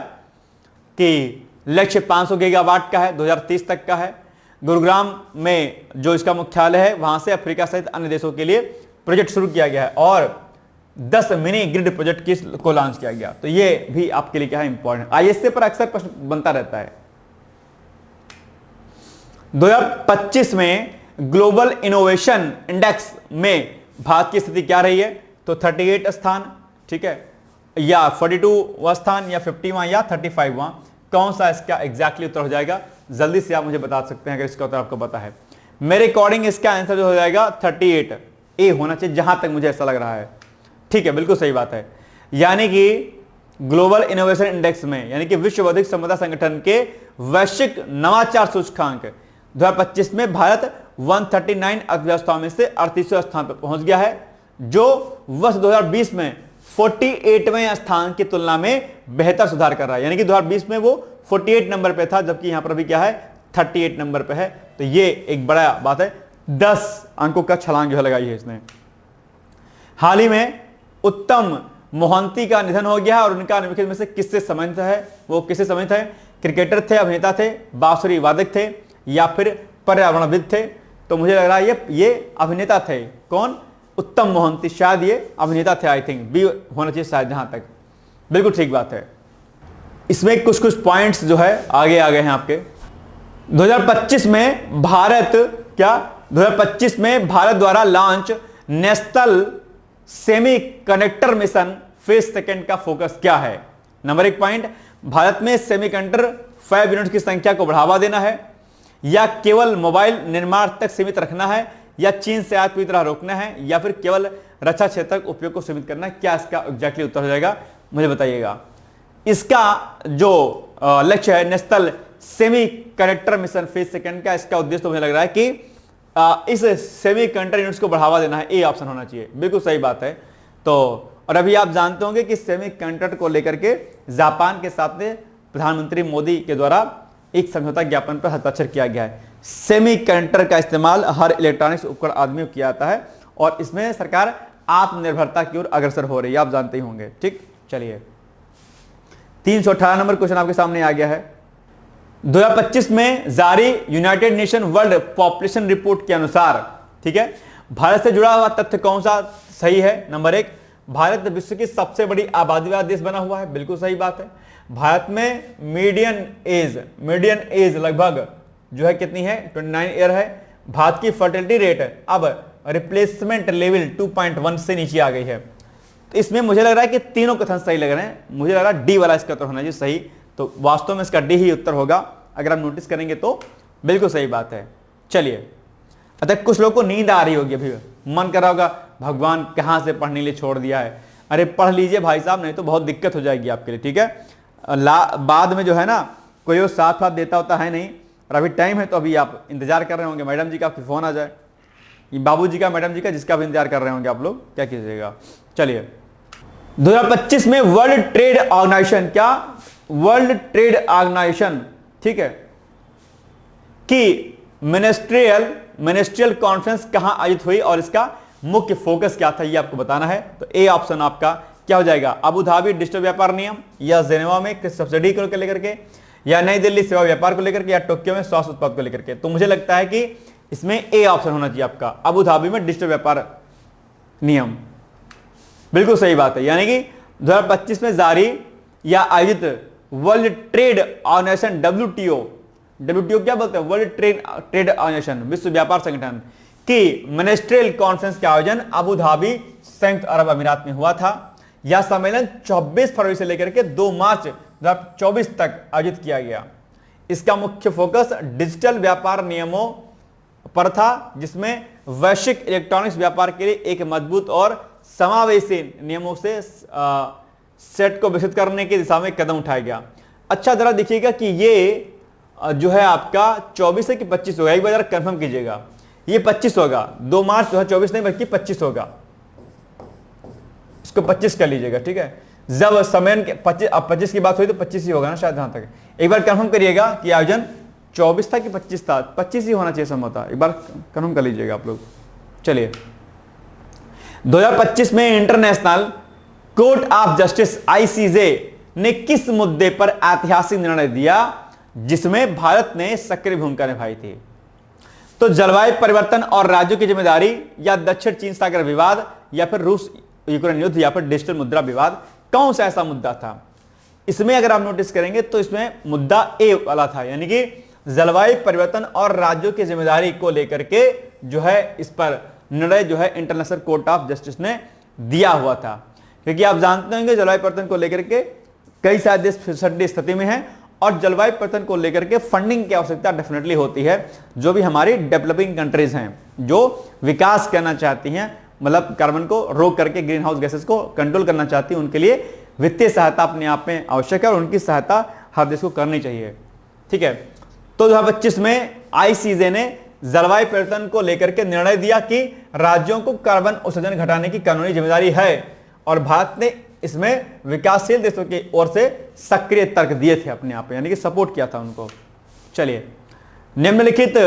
Speaker 1: कि लक्ष्य 500 गीगावाट का है, 2030 तक का है। गुरुग्राम में जो इसका मुख्यालय है, वहां से अफ्रीका सहित अन्य देशों के लिए प्रोजेक्ट शुरू किया गया है, और 10 मिनी ग्रिड प्रोजेक्ट को लॉन्च किया गया। तो ये भी आपके लिए क्या है? इंपॉर्टेंट। आईएसए पर अक्सर प्रश्न बनता रहता है। 2025 में ग्लोबल इनोवेशन इंडेक्स में भारत की स्थिति क्या रही है? तो 38 स्थान, ठीक है, या 42वां स्थान, या 50वां, या 35वां, कौन सा इसका एग्जैक्टली उत्तर हो जाएगा? जल्दी से आप मुझे बता सकते हैं अगर इसका उत्तर आपको पता है। मेरे अकॉर्डिंग इसका आंसर जो हो जाएगा 38, ए होना चाहिए, जहां तक मुझे ऐसा लग रहा है। ठीक है, बिल्कुल सही बात है। यानी कि ग्लोबल इनोवेशन इंडेक्स में, यानी कि विश्व बौद्धिक संपदा संगठन के वैश्विक नवाचार सूचकांक 2025 में भारत 139 अर्थव्यवस्थाओं में से 38वें स्थान पर पहुंच गया है, जो वर्ष 2020 में 48वें स्थान की तुलना में बेहतर सुधार कर रहा है। यानी कि 2020 में वो 48 नंबर पे था, जबकि यहां पर अभी क्या है, 38 नंबर पे है। तो ये एक बड़ा बात है, 10 अंकों का छलांग जो लगाई है इसने। हाल ही में उत्तम मोहंती का निधन हो गया है और उनका निम्नलिखित में से किससे संबंधित है? वो किससे संबंधित है? क्रिकेटर थे, अभिनेता थे, बांसुरी वादक थे, या फिर पर्यावरणविद थे? तो मुझे लग रहा है ये अभिनेता थे। कौन? उत्तम मोहंती। शायद ये अभिनेता थे, आई थिंक बी होना चाहिए शायद, जहां तक। बिल्कुल ठीक बात है। इसमें कुछ कुछ पॉइंट्स जो है आगे आ गए हैं आपके। 2025 में भारत क्या 2025 में भारत द्वारा launch national semi conductor mission phase second का फोकस क्या है? नंबर 1 पॉइंट, भारत में सेमीकंडक्टर फैब यूनिट की संख्या को बढ़ावा देना है, या केवल मोबाइल निर्माण तक सीमित रखना है, या चीन से आयात पूरी तरह रोकना है, या फिर केवल रक्षा क्षेत्र तक उपयोग को सीमित करना है? क्या इसका एग्जैक्टली उत्तर हो जाएगा, मुझे बताइएगा। इसका जो लक्ष्य है national semi conductor mission phase second का, इसका उद्देश्य तो मुझे लग रहा है कि इस सेमी कंडक्टर यूनिट्स को बढ़ावा देना है। ए ऑप्शन होना चाहिए, बिल्कुल सही बात है। तो और अभी आप जानते होंगे कि सेमी कंडक्टर को लेकर के जापान के साथ प्रधानमंत्री मोदी के द्वारा एक समझौता ज्ञापन पर हस्ताक्षर किया गया है। सेमी कंडक्टर का इस्तेमाल हर इलेक्ट्रॉनिक्स उपकरण आदमी को किया जाता है, और इसमें सरकार आत्मनिर्भरता की ओर अग्रसर हो रही है, आप जानते ही होंगे। ठीक, चलिए 318 नंबर क्वेश्चन आपके सामने आ गया है। 2025 में जारी United nation world population report के अनुसार, ठीक है, भारत से जुड़ा हुआ तथ्य कौन सा सही है? नंबर 1, भारत विश्व की सबसे बड़ी आबादी वाला देश बना हुआ है। बिल्कुल सही बात है। भारत में मीडियन एज लगभग जो है कितनी है? 29 ईयर है। भारत की फर्टिलिटी रेट अब रिप्लेसमेंट लेवल 2.1 से नीचे आ गई है। तो इसमें मुझे लग रहा है कि तीनों कथन सही लग रहे हैं। मुझे लग रहा है डी वाला इसका उत्तर होना चाहिए सही। तो वास्तव में इसका डी ही उत्तर होगा, अगर आप नोटिस करेंगे तो बिल्कुल सही बात है। चलिए, अतः कुछ लोगों को नींद आ रही होगी, अभी मन कर रहा होगा भगवान कहां से पढ़ने लिए छोड़ दिया है। अरे पढ़ लीजिए भाई साहब, नहीं तो बहुत दिक्कत हो जाएगी आपके लिए। ठीक है, बाद में जो है ना कोई वो साथ देता होता है नहीं, और अभी टाइम है, तो अभी आप इंतजार कर रहे होंगे मैडम जी का, आपकी फोन आ जाए, बाबू जी का, मैडम जी का, जिसका भी इंतजार कर रहे होंगे आप लोग, क्या कीजिएगा। चलिए 2025 में वर्ल्ड ट्रेड ऑर्गेनाइजेशन, क्या वर्ल्ड ट्रेड ऑर्गेनाइजेशन, ठीक है, कि मिनिस्ट्रियल कॉन्फ्रेंस कहां आयोजित हुई और इसका मुख्य फोकस क्या था, ये आपको बताना है। तो ए ऑप्शन आपका क्या हो जाएगा? अबू धाबी डिजिटल व्यापार नियम, या जेनेवा में सब्सिडी को लेकर के, या नई दिल्ली सेवा व्यापार को लेकर के, या टोक्यो में स्वास्थ्य उत्पाद को लेकर के। तो मुझे लगता है कि इसमें ए ऑप्शन होना चाहिए आपका, अबू धाबी में डिजिटल व्यापार नियम। बिल्कुल सही बात है। यानी कि 2025 में जारी या आयोजित वर्ल्ड ट्रेड ऑर्गेनाइजेशन WTO क्या बोलते हैं? वर्ल्ड ट्रेड ऑर्गेनाइजेशन, विश्व व्यापार संगठन की मिनिस्ट्रियल कॉन्फ्रेंस का आयोजन अबू धाबी संयुक्त अरब अमीरात में हुआ था। यह सम्मेलन 24 फरवरी से लेकर के 2 मार्च 2024 तक आयोजित किया गया। इसका मुख्य फोकस डिजिटल व्यापार नियमों पर था, जिसमें वैश्विक इलेक्ट्रॉनिक्स व्यापार के लिए एक मजबूत और समावेशी नियमों से सेट को विकसित करने की दिशा में कदम उठाया गया। अच्छा, जरा देखिएगा कि ये जो है आपका 24 है कि 25 होगा, एक बार जरा कंफर्म कीजिएगा। ये 25 होगा, 2 मार्च 2024 नहीं बल्कि 25 होगा, इसको 25 कर लीजिएगा। ठीक है, जब सम्मेलन के 25 की बात हुई तो 25 ही होगा ना शायद, जहां तक एक बार कंफर्म करिएगा कि आयोजन 24 था कि 25 था। 25 ही होना चाहिए संभवतः, एक बार कंफर्म कर लीजिएगा आप लोग। चलिए 2025 में international court of justice ICJ ने किस मुद्दे पर ऐतिहासिक निर्णय दिया जिसमें भारत ने सक्रिय भूमिका निभाई थी? तो जलवायु परिवर्तन और राज्यों की जिम्मेदारी, या दक्षिण चीन सागर विवाद, या फिर रूस यूक्रेन युद्ध, या फिर डिजिटल मुद्रा विवाद, कौन सा ऐसा मुद्दा था? इसमें अगर आप नोटिस करेंगे तो इसमें मुद्दा ए वाला था, यानी कि जलवायु परिवर्तन और राज्यों की जिम्मेदारी को लेकर के जो है इस पर निर्णय जो है इंटरनेशनल कोर्ट ऑफ जस्टिस ने दिया हुआ था। क्योंकि आप जानते होंगे जलवायु परिवर्तन को लेकर के कई सारे देश फिसलती स्थिति में हैं, और जलवायु परिवर्तन को लेकर के फंडिंग की आवश्यकता डेफिनेटली होती है। जो भी हमारी डेवलपिंग कंट्रीज हैं जो विकास करना चाहती हैं, मतलब कार्बन को रोक करके ग्रीन हाउस गैसेस को कंट्रोल करना चाहती है, उनके लिए वित्तीय सहायता अपने आप में आवश्यक है और उनकी सहायता हर देश को करनी चाहिए। ठीक है, तो 2025 में आईसीजे ने जलवायु परिवर्तन को लेकर के निर्णय दिया कि राज्यों को कार्बन उत्सर्जन घटाने की कानूनी जिम्मेदारी है और भारत ने इसमें विकासशील देशों की ओर से सक्रिय तर्क दिए थे अपने आप, यानी कि सपोर्ट किया था उनको। चलिए, निम्नलिखित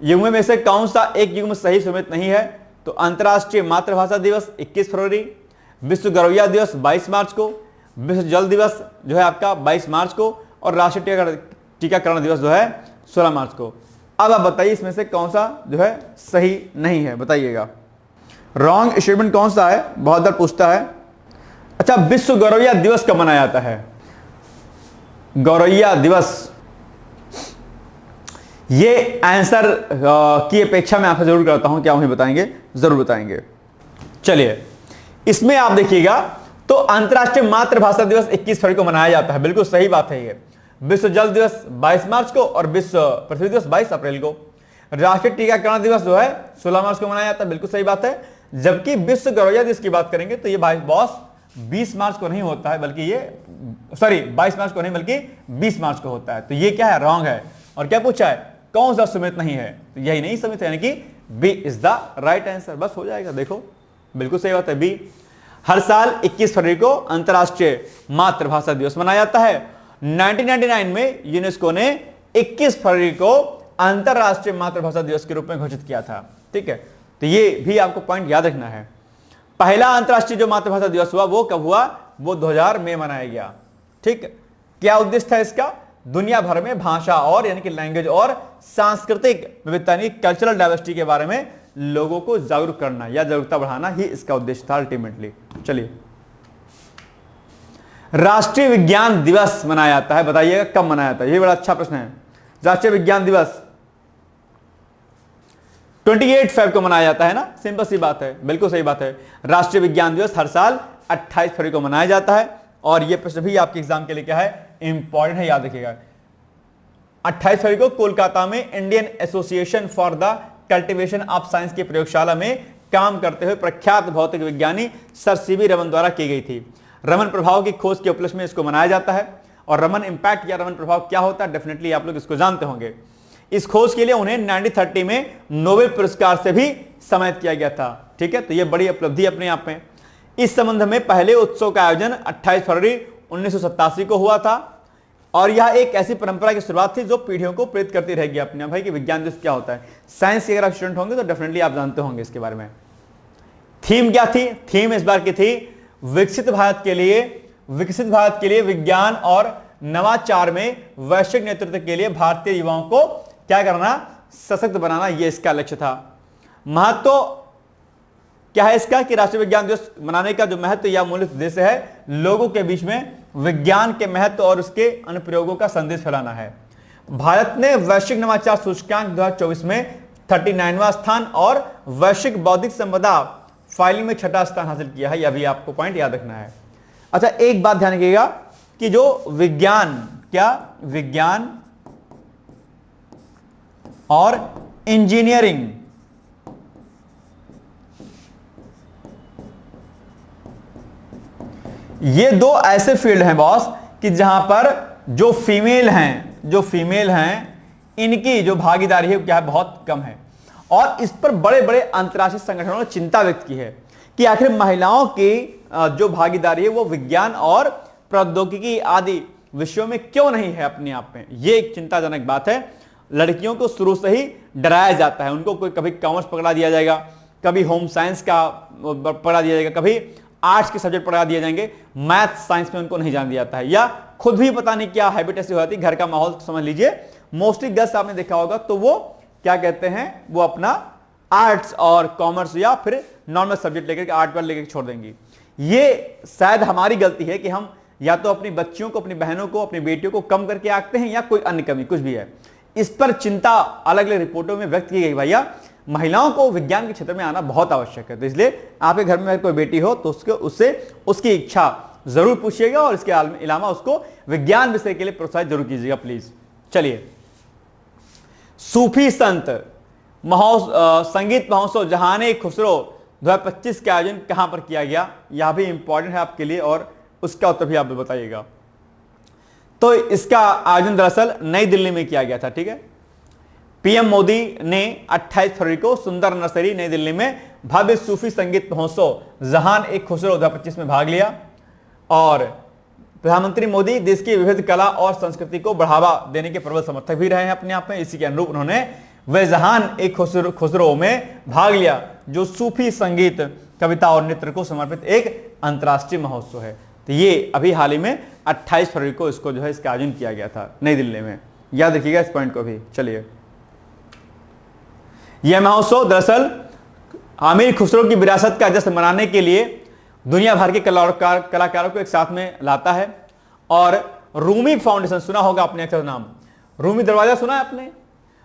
Speaker 1: युग्म में से कौन सा एक युग्म सही सुमेलित नहीं है? तो अंतर्राष्ट्रीय मातृभाषा दिवस 21 फरवरी, विश्व गौरैया दिवस 22 मार्च को, विश्व जल दिवस जो है आपका 22 मार्च को और राष्ट्रीय टीकाकरण दिवस जो है 16 मार्च को। अब आप बताइए इसमें से कौन सा जो है सही नहीं है, बताइएगा। रॉन्ग स्टेटमेंट कौन सा है, बहुत बार पूछता है। अच्छा, विश्व गौरैया दिवस कब मनाया जाता है? गौरैया दिवस, ये आंसर की अपेक्षा मैं आपसे जरूर करता हूं, क्या उन्हें बताएंगे? जरूर बताएंगे। चलिए, इसमें आप देखिएगा तो अंतर्राष्ट्रीय मातृभाषा दिवस 21 फरवरी को मनाया जाता है, बिल्कुल सही बात है ये। विश्व जल दिवस 22 मार्च को और विश्व पृथ्वी दिवस 22 अप्रैल को। राष्ट्रीय टीकाकरण दिवस जो है 16 मार्च को मनाया जाता है, बिल्कुल सही बात है। जबकि विश्व गौरैया दिवस की बात करेंगे तो ये बॉस 20 मार्च को नहीं होता है, बल्कि ये 22 मार्च को नहीं बल्कि 20 मार्च को होता है। तो ये क्या है? रॉन्ग है। और क्या पूछा है? कौन सा सुमेलित नहीं है? तो यही नहीं सुमेलित, यानी कि B is the right answer. बस हो जाएगा, देखो बिल्कुल सही बात है बी। हर साल 21 फरवरी को अंतर्राष्ट्रीय मातृभाषा दिवस मनाया जाता है। 1999 में यूनेस्को ने 21 फरवरी को अंतर्राष्ट्रीय मातृभाषा दिवस के रूप में घोषित किया था। ठीक है, तो ये भी आपको पॉइंट याद रखना है। पहला अंतर्राष्ट्रीय जो मातृभाषा दिवस हुआ वो कब हुआ? वो 2000 में मनाया गया। ठीक, क्या उद्देश्य था इसका? दुनिया भर में भाषा और यानी कि लैंग्वेज और सांस्कृतिक विविधता कल्चरल डाइवर्सिटी के बारे में लोगों को जागरूक करना या जागरूकता बढ़ाना ही इसका उद्देश्य था अल्टीमेटली। चलिए, राष्ट्रीय विज्ञान दिवस मनाया जाता है, बताइएगा कब मनाया जाता है? ये बड़ा अच्छा प्रश्न है। राष्ट्रीय विज्ञान दिवस 28 फरवरी को मनाया जाता है ना, सिंपल सी बात है, बिल्कुल सही बात है। राष्ट्रीय विज्ञान दिवस हर साल 28 फरवरी को मनाया जाता है और यह प्रश्न भी आपके एग्जाम के लिए क्या है? इंपॉर्टेंट है, याद रखिएगा। 28 फरवरी को कोलकाता में Indian association for the cultivation of science की प्रयोगशाला में काम करते हुए प्रख्यात भौतिक विज्ञानी सर सीवी रमन द्वारा की गई थी। रमन प्रभाव की खोज के उपलक्ष्य में इसको मनाया जाता है। और रमन इंपैक्ट या रमन प्रभाव क्या होता है, डेफिनेटली आप लोग इसको जानते होंगे। इस खोज के लिए उन्हें 1930 में नोबेल पुरस्कार से भी सम्मानित किया गया था। ठीक है, तो यह बड़ी उपलब्धि अपने आप में। इस संबंध में पहले उत्सव का आयोजन 28 फरवरी 1987 को हुआ था और यह एक ऐसी परंपरा की शुरुआत थी जो पीढ़ियों को प्रेरित करती रहेगी अपने भाई कि विज्ञान दिवस क्या होता है। साइंस के अगर आप स्टूडेंट होंगे तो डेफिनेटली आप जानते होंगे इसके बारे में। थीम क्या थी? थीम इस बार की थी विकसित भारत के लिए विज्ञान और नवाचार में वैश्विक नेतृत्व के लिए भारतीय युवाओं को क्या करना? सशक्त बनाना, यह इसका लक्ष्य था। महत्व क्या है इसका कि राष्ट्रीय विज्ञान दिवस मनाने का जो महत्व या मूल उद्देश्य है लोगों के बीच में विज्ञान के महत्व और उसके अनुप्रयोगों का संदेश फैलाना है। भारत ने वैश्विक नवाचार सूचकांक 2024 में 39वां स्थान और वैश्विक बौद्धिक संपदा फाइलिंग में 6वां स्थान हासिल किया है। यह भी आपको पॉइंट याद रखना है। अच्छा, एक बात ध्यान रखिएगा कि जो विज्ञान और इंजीनियरिंग ये दो ऐसे फील्ड हैं बॉस कि जहां पर जो फीमेल हैं इनकी जो भागीदारी है क्या है? बहुत कम है। और इस पर बड़े बड़े अंतर्राष्ट्रीय संगठनों ने चिंता व्यक्त की है कि आखिर महिलाओं की जो भागीदारी है वो विज्ञान और प्रौद्योगिकी आदि विषयों में क्यों नहीं है अपने आप में। यह एक चिंताजनक बात है। लड़कियों को शुरू से ही डराया जाता है, उनको कोई कभी कॉमर्स पकड़ा दिया जाएगा, कभी होम साइंस का पकड़ा दिया जाएगा, कभी आर्ट्स के सब्जेक्ट पढ़ा दिए जाएंगे, मैथ साइंस में उनको नहीं जान दिया जाता है, या खुद भी पता नहीं क्या हैबिट ऐसी हो जाती है। घर का माहौल समझ लीजिए, मोस्टली गर्ल्स आपने देखा होगा तो वो क्या कहते हैं, वो अपना आर्ट्स और कॉमर्स या फिर नॉर्मल सब्जेक्ट लेकर आर्ट पर लेकर छोड़ देंगी। ये शायद हमारी गलती है कि हम या तो अपनी बच्चियों को, अपनी बहनों को, अपनी बेटियों को कम करके आंकते हैं या कोई अन्य कमी कुछ भी है। इस पर चिंता अलग अलग रिपोर्टों में व्यक्त की गई। भैया महिलाओं को विज्ञान के क्षेत्र में आना बहुत आवश्यक है, तो इसलिए आपके घर में कोई बेटी हो तो उससे उसकी इच्छा जरूर पूछिएगा और इसके अलावा उसको विज्ञान विषय के लिए प्रोत्साहित जरूर कीजिएगा प्लीज। चलिए, सूफी संत संगीत महोत्सव जहाने खुसरो 2025 का आयोजन कहां पर किया गया, यह भी इंपॉर्टेंट है आपके लिए और उसका उत्तर भी आप बताइएगा। तो इसका आयोजन दरअसल नई दिल्ली में किया गया था। ठीक है, पीएम मोदी ने 28 फरवरी को सुंदर नर्सरी नई दिल्ली में भव्य सूफी संगीत महोत्सव जहान एक खुसरो 2025 में भाग लिया। और प्रधानमंत्री मोदी देश की विविध कला और संस्कृति को बढ़ावा देने के प्रबल समर्थक भी रहे हैं अपने आप में। इसी के अनुरूप उन्होंने वे जहान एक खुसरो में भाग लिया, जो सूफी संगीत, कविता और नृत्य को समर्पित एक अंतर्राष्ट्रीय महोत्सव है। तो ये अभी हाल ही में 28 फरवरी को इसको जो है इसका आयोजन किया गया था नई दिल्ली में। याद रखिएगा इस पॉइंट को भी। चलिए, यह महोत्सव दरअसल अमीर खुसरो की विरासत का जश्न मनाने के लिए दुनिया भर के कलाकारों को एक साथ में लाता है। और रूमी फाउंडेशन, सुना होगा आपने अक्सर नाम, रूमी दरवाजा सुना है आपने?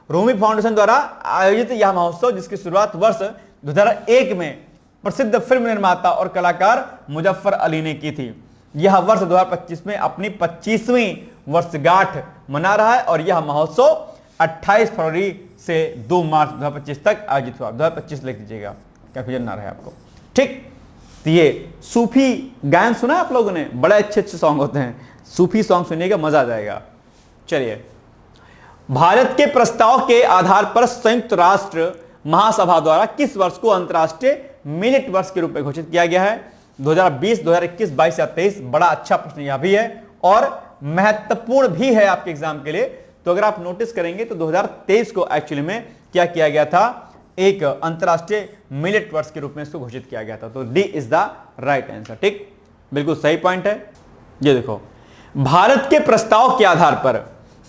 Speaker 1: रूमी फाउंडेशन द्वारा आयोजित यह महोत्सव, जिसकी शुरुआत वर्ष 2001 में प्रसिद्ध फिल्म निर्माता और कलाकार मुजफ्फर अली ने की थी, यह वर्ष 2025 में अपनी 25वीं वर्षगांठ मना रहा है। और यह महोत्सव 28 फरवरी से 2 मार्च 2025 तक आयोजित हुआ। 2025 लिख दीजिएगा, कंफ्यूजन ना रहे आपको। ठीक, तो ये सूफी गायन सुना आप लोगों ने? बड़े अच्छे अच्छे सॉन्ग होते हैं, सूफी सॉन्ग सुनिएगा, मजा आ जाएगा। चलिए, भारत के प्रस्ताव के आधार पर संयुक्त राष्ट्र महासभा द्वारा किस वर्ष को अंतर्राष्ट्रीय मिलेट वर्ष के रूप में घोषित किया गया है? 2020, 2021, 22 या 23? बड़ा अच्छा प्रश्न यह भी है और महत्वपूर्ण भी है आपके एग्जाम के लिए। तो अगर आप नोटिस करेंगे तो 2023 को एक्चुअली में क्या किया गया था, एक अंतर्राष्ट्रीय मिलेट वर्ष के रूप में इसको घोषित किया गया था। तो D is the right answer. ठीक, बिल्कुल सही पॉइंट है। ये देखो, भारत के प्रस्ताव के आधार पर,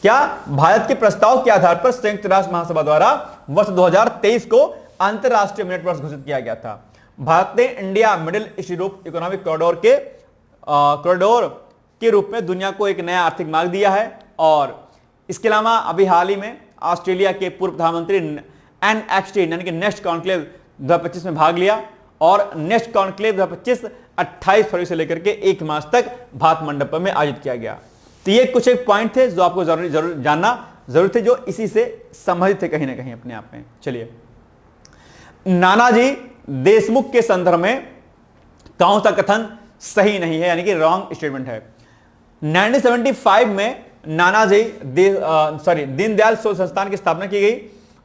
Speaker 1: क्या भारत के प्रस्ताव के आधार पर संयुक्त राष्ट्र महासभा द्वारा वर्ष 2023 को अंतर्राष्ट्रीय मिलेट वर्ष घोषित किया गया था। भारत ने India middle east Europe economic corridor के रूप में दुनिया को एक नया आर्थिक मार्ग दिया है। और इसके अलावा अभी हाल ही में ऑस्ट्रेलिया के पूर्व प्रधानमंत्री NXT यानी कि नेक्स्ट कॉन्क्लेव 2025 में भाग लिया। और नेक्स्ट कॉन्क्लेव 2025 28 फरवरी से लेकर के 1 मार्च तक भारत मंडपम में आयोजित किया गया। तो ये कुछ एक पॉइंट थे जो आपको जरूर जानना जरूर थे, जो इसी से संबंधित थे कहीं ना कहीं अपने आप में। चलिए, नानाजी देशमुख के संदर्भ में कौन सा कथन सही नहीं है, यानी कि रॉन्ग स्टेटमेंट है? 1975 में नानाजी दीनदयाल शोध संस्थान की स्थापना की गई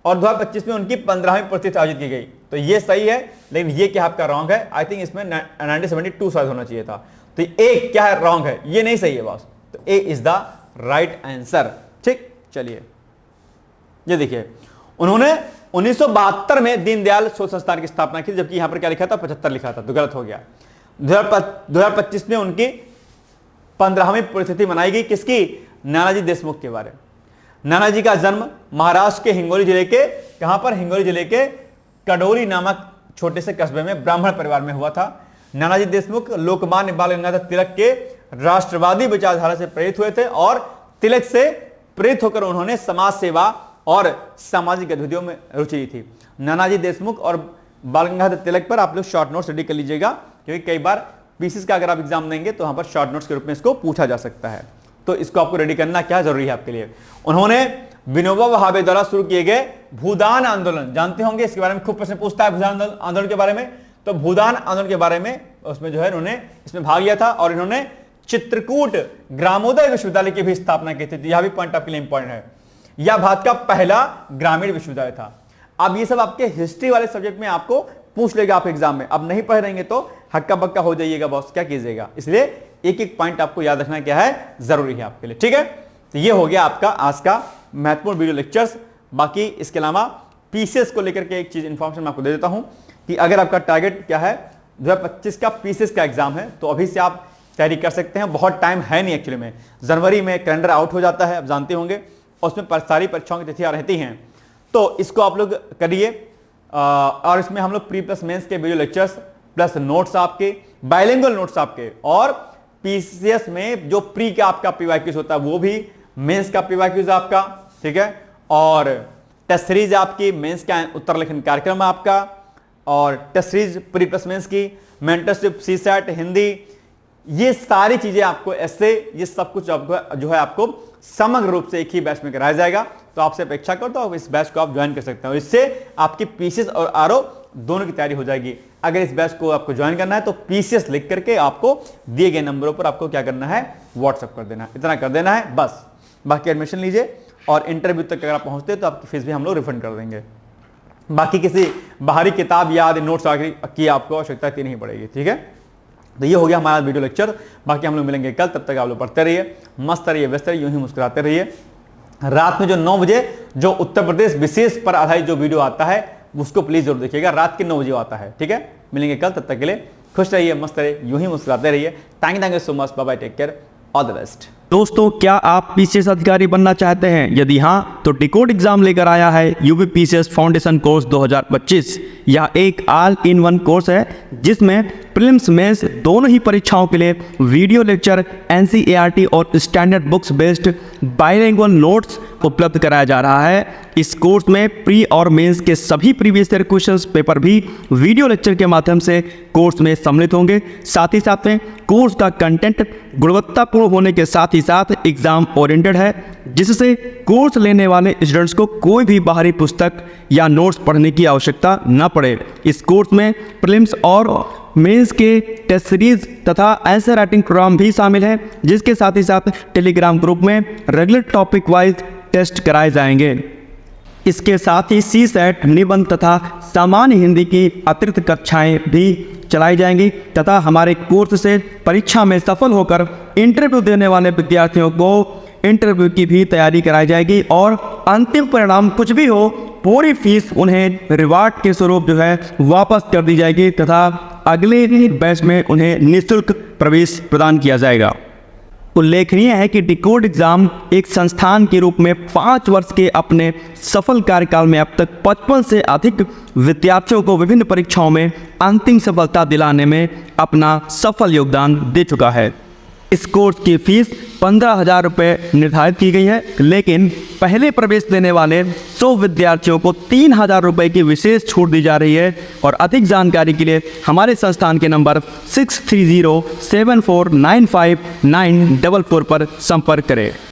Speaker 1: और 2025 में उनकी 15वीं प्रतिष्ठा आयोजित की गई। तो ये सही है, लेकिन ये क्या आपका रॉन्ग है? आई थिंक इसमें 1972 शायद होना चाहिए था। तो एक क्या है, रॉन्ग है, ये नहीं सही है बॉस। तो ए इज द राइट आंसर। ठीक, चलिए, ये देखिए, उन्होंने 1972 में दीनदयाल शोध संस्थान की स्थापना की, जबकि यहां पर क्या लिखा था, 75 लिखा था, तो गलत हो गया। 2025 में उनकी 15वीं पुण्यतिथि मनाई गई। किसकी? नानाजी देशमुख के बारे में। नानाजी का जन्म महाराष्ट्र के हिंगोली जिले के, कहां पर? हिंगोली जिले के कडोरी नामक छोटे से कस्बे में ब्राह्मण परिवार में हुआ था। नानाजी देशमुख लोकमान्य बाल गंगाधर तिलक के राष्ट्रवादी विचारधारा से प्रेरित हुए थे और तिलक से प्रेरित होकर उन्होंने समाज सेवा और सामाजिक गतिविधियों में रुचि ली थी। नानाजी देशमुख और बाल गंगाधर तिलक पर आप लोग शॉर्ट नोट्स रेडी कर लीजिएगा, क्योंकि कई बार पीसीएस का अगर आप एग्जाम देंगे तो वहां पर शॉर्ट नोट्स के रूप में इसको पूछा जा सकता है। तो इसको आपको रेडी करना क्या जरूरी है आपके लिए। उन्होंने विनोबा भावे द्वारा शुरू किए गए भूदान आंदोलन, जानते होंगे, इसके बारे में खूब प्रश्न पूछता है भूदान आंदोलन के बारे में। तो भूदान आंदोलन के बारे में उसमें जो है इन्होंने इसमें भाग लिया था और इन्होंने चित्रकूट ग्रामोदय विश्वविद्यालय की भी स्थापना की थी। यह भी पॉइंट आपके लिए इंपॉर्टेंट है। यह भारत का पहला ग्रामीण विश्वविद्यालय था। अब ये सब आपके हिस्ट्री वाले सब्जेक्ट में आपको पूछ लेगा आप एग्जाम में। अब नहीं पढ़ रहेंगे तो हक्का बक्का हो जाइएगा बॉस, क्या कीजिएगा। इसलिए एक एक पॉइंट आपको याद रखना क्या है, जरूरी है आपके लिए। ठीक है, तो ये हो गया आपका आज का महत्वपूर्ण वीडियो लेक्चर्स। बाकी इसके अलावा पीसीएस को लेकर के एक चीज इंफॉर्मेशन मैं आपको दे देता हूं कि अगर आपका टारगेट क्या है 2025 का पीसीएस का एग्जाम है, तो अभी से आप तैयारी कर सकते हैं। बहुत टाइम है नहीं एक्चुअली में, जनवरी में कैलेंडर आउट हो जाता है, आप जानते होंगे, और उसमें सारी परीक्षाओं की तिथियां रहती हैं। तो इसको आप लोग करिए। और इसमें हम लोग प्री प्लस मेंस के वीडियो लेक्चर्स प्लस नोट्स आपके, बाइलिंगुअल नोट्स आपके, और पीसीएस में जो प्री का आपका पीवाईक्यूज होता है वो भी, मेंस का पीवाईक्यूज आपका, ठीक है, और टेस्ट सीरीज आपकी, मेंस का उत्तर लेखन कार्यक्रम आपका, और test series pre plus mains की, मेंटरशिप, सीसैट, हिंदी, ये सारी चीजें आपको ऐसे, ये सब कुछ आपको जो है आपको समग्र रूप से एक ही बैच में कराया जाएगा। तो आपसे अपेक्षा करता हूं इस बैच को आप ज्वाइन कर सकते हैं, और इससे आपकी पीसीएस और आरओ दोनों की तैयारी हो जाएगी। अगर इस बैच को आपको ज्वाइन करना है तो पीसीएस लिख करके आपको दिए गए नंबरों पर आपको क्या करना है, व्हाट्सअप कर देना, इतना कर देना है बस। बाकी एडमिशन लीजिए और इंटरव्यू तक अगर आप पहुंचते हैं तो आपकी फीस भी हम लोग रिफंड कर देंगे। बाकी किसी बाहरी किताब याद नोट्स की आपको आवश्यकता नहीं पड़ेगी, ठीक है। तो ये हो गया हमारा वीडियो लेक्चर। बाकी हम लोग मिलेंगे कल, तब तक आप लोग पढ़ते रहिए, मस्त रहिए, व्यस्त रहिए, यूं ही मुस्कुराते रहिए। रात में जो 9 बजे जो उत्तर प्रदेश विशेष पर आधारित जो वीडियो आता है उसको प्लीज जरूर देखिएगा, रात के 9 बजे आता है, ठीक है। मिलेंगे कल, तब तक के लिए खुश रहिए, मस्त रहिए, यूं ही मुस्कुराते रहिए। Thank you so much, bye bye, take care, all the best.
Speaker 2: दोस्तों, क्या आप पीसीएस अधिकारी बनना चाहते हैं? यदि हाँ, तो डिकोड एग्जाम लेकर आया है यूपी पीसीएस फाउंडेशन कोर्स 2025। यह एक ऑल इन वन कोर्स है जिसमें प्रीलिम्स मेंस दोनों ही परीक्षाओं के लिए वीडियो लेक्चर, एनसीईआरटी और standard books based bilingual notes उपलब्ध कराया जा रहा है। इस कोर्स में प्री और मेंस के सभी प्रीवियस ईयर क्वेश्चंस पेपर भी वीडियो लेक्चर के माध्यम से कोर्स में सम्मिलित होंगे। साथ ही साथ में कोर्स का कंटेंट गुणवत्तापूर्ण होने के साथ ही साथ एग्जाम ओरिएंटेड है, जिससे कोर्स लेने वाले स्टूडेंट्स को कोई भी बाहरी पुस्तक या नोट्स पढ़ने की आवश्यकता न पड़े। इस कोर्स में प्रीलिम्स और मेंस के टेस्ट सीरीज तथा आंसर राइटिंग प्रोग्राम भी शामिल है, जिसके साथ ही साथ टेलीग्राम ग्रुप में रेगुलर टॉपिक वाइज टेस्ट कराए जाएंगे। इसके साथ ही सीसेट, निबंध तथा सामान्य हिंदी की अतिरिक्त कक्षाएं भी चलाई जाएंगी तथा हमारे कोर्स से परीक्षा में सफल होकर इंटरव्यू देने वाले विद्यार्थियों को इंटरव्यू की भी तैयारी कराई जाएगी और अंतिम परिणाम कुछ भी हो, पूरी फीस उन्हें रिवार्ड के स्वरूप जो है वापस कर दी जाएगी तथा अगले बैच में उन्हें निःशुल्क प्रवेश प्रदान किया जाएगा। उल्लेखनीय है कि डिकोड एग्जाम एक संस्थान के रूप में 5 वर्ष के अपने सफल कार्यकाल में अब तक 55 से अधिक विद्यार्थियों को विभिन्न परीक्षाओं में अंतिम सफलता दिलाने में अपना सफल योगदान दे चुका है। इस कोर्स की फीस 15,000 रुपये निर्धारित की गई है, लेकिन पहले प्रवेश लेने वाले 100 विद्यार्थियों को 3,000 रुपये की विशेष छूट दी जा रही है। और अधिक जानकारी के लिए हमारे संस्थान के नंबर 6307495944 पर संपर्क करें।